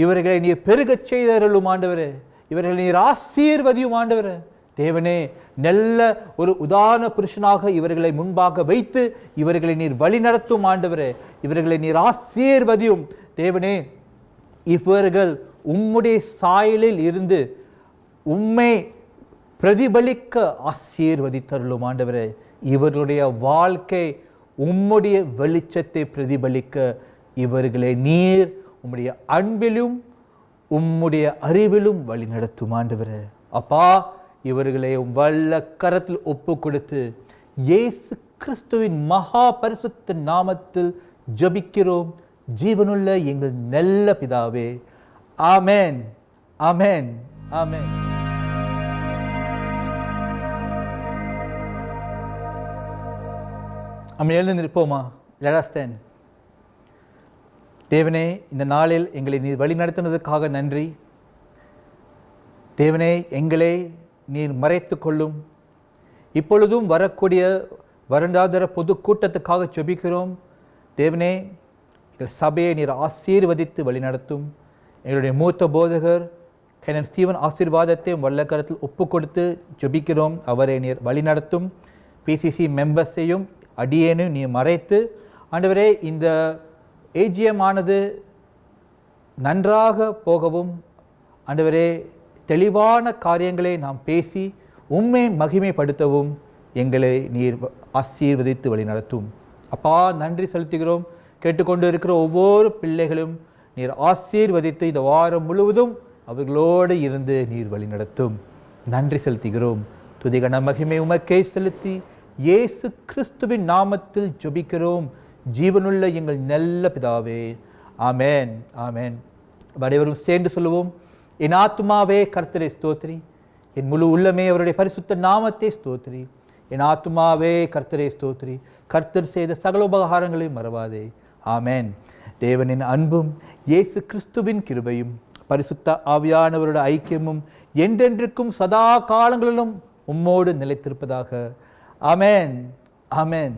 இவர்களை நீர் பெருகச் செய்தருளும் ஆண்டவரே. இவர்களை நீர் ஆசீர்வதியும் ஆண்டவரே. தேவனே, நல்ல ஒரு உதாரண புருஷனாக இவர்களை முன்பாக வைத்து இவர்களை நீர் வழி நடத்தும் ஆண்டவரே. இவர்களை நீர் ஆசீர்வதியும். தேவனே, இவர்கள் உம்முடைய சாயலில் இருந்து உம்மை பிரதிபலிக்க ஆசீர்வதித்தருளும் ஆண்டவரே. இவர்களுடைய வாழ்க்கை உம்முடைய வெளிச்சத்தை பிரதிபலிக்க இவர்களை நீர் உம்முடைய அன்பிலும் உம்முடைய அறிவிலும் வழி நடத்தும் ஆண்டவரே. அப்பா, இவர்களை வல்ல கரத்தில் ஒப்பு கொடுத்து இயேசு கிறிஸ்துவின் மகா பரிசுத்த நாமத்தில் ஜெபிக்கிறோம் ஜீவனுள்ள எங்கள் நல்ல பிதாவே. ஆமென், ஆமென், ஆமென். நம்ம எழுந்து நிற்போமா? Let us stand. தேவனே, இந்த நாளில் எங்களை நீர் வழி நடத்தினதுக்காக நன்றி. தேவனே, எங்களை நீர் மறைத்து கொள்ளும். இப்பொழுதும் வரக்கூடிய வருடாந்திர பொது கூட்டத்துக்காக ஜெபிக்கிறோம். தேவனே, எங்கள் சபையை நீர் ஆசீர்வதித்து வழிநடத்தும். எங்களுடைய மூத்த போதகர் கேனன் ஸ்டீவன் ஆசீர்வாதத்தை வல்லக்கரத்தில் ஒப்பு கொடுத்து ஜெபிக்கிறோம். அவரை நீர் வழிநடத்தும். பிசிசி மெம்பர்ஸையும் அடியேனும் நீர் மறைத்து ஆண்டவரே, இந்த ஏஜிஎம் ஆனது நன்றாக போகவும் ஆண்டவரே, தெளிவான காரியங்களை நாம் பேசி உம்மை மகிமைப்படுத்தவும் எங்களை நீர் ஆசீர்வதித்து வழி நடத்தும். அப்பா, நன்றி செலுத்துகிறோம். கேட்டுக்கொண்டு இருக்கிற ஒவ்வொரு பிள்ளைகளும் நீர் ஆசீர்வதித்து இந்த வாரம் முழுவதும் அவர்களோடு இருந்து நீர் வழி நடத்தும். நன்றி செலுத்துகிறோம். துதிகன மகிமை உமக்கே செலுத்தி இயேசு கிறிஸ்துவின் நாமத்தில் ஜெபிக்கிறோம் ஜீவனுள்ள எங்கள் நல்ல பிதாவே. ஆமென், ஆமென். அனைவரும் சேர்ந்து சொல்லுவோம். என் ஆத்துமாவே கர்த்தரை ஸ்தோத்திரி, என் முழு உள்ளமே அவருடைய பரிசுத்த நாமத்தை ஸ்தோத்திரி. என் ஆத்துமாவே கர்த்தரை ஸ்தோத்திரி, கர்த்தர் செய்த சகல உபகாரங்களையும் மறவாதே. ஆமென். தேவனின் அன்பும் இயேசு கிறிஸ்துவின் கிருபையும் பரிசுத்த ஆவியானவருடைய ஐக்கியமும் என்றென்றைக்கும் சதா காலங்களிலும் உம்மோடு நிலைத்திருப்பதாக. ஆமென், ஆமென்.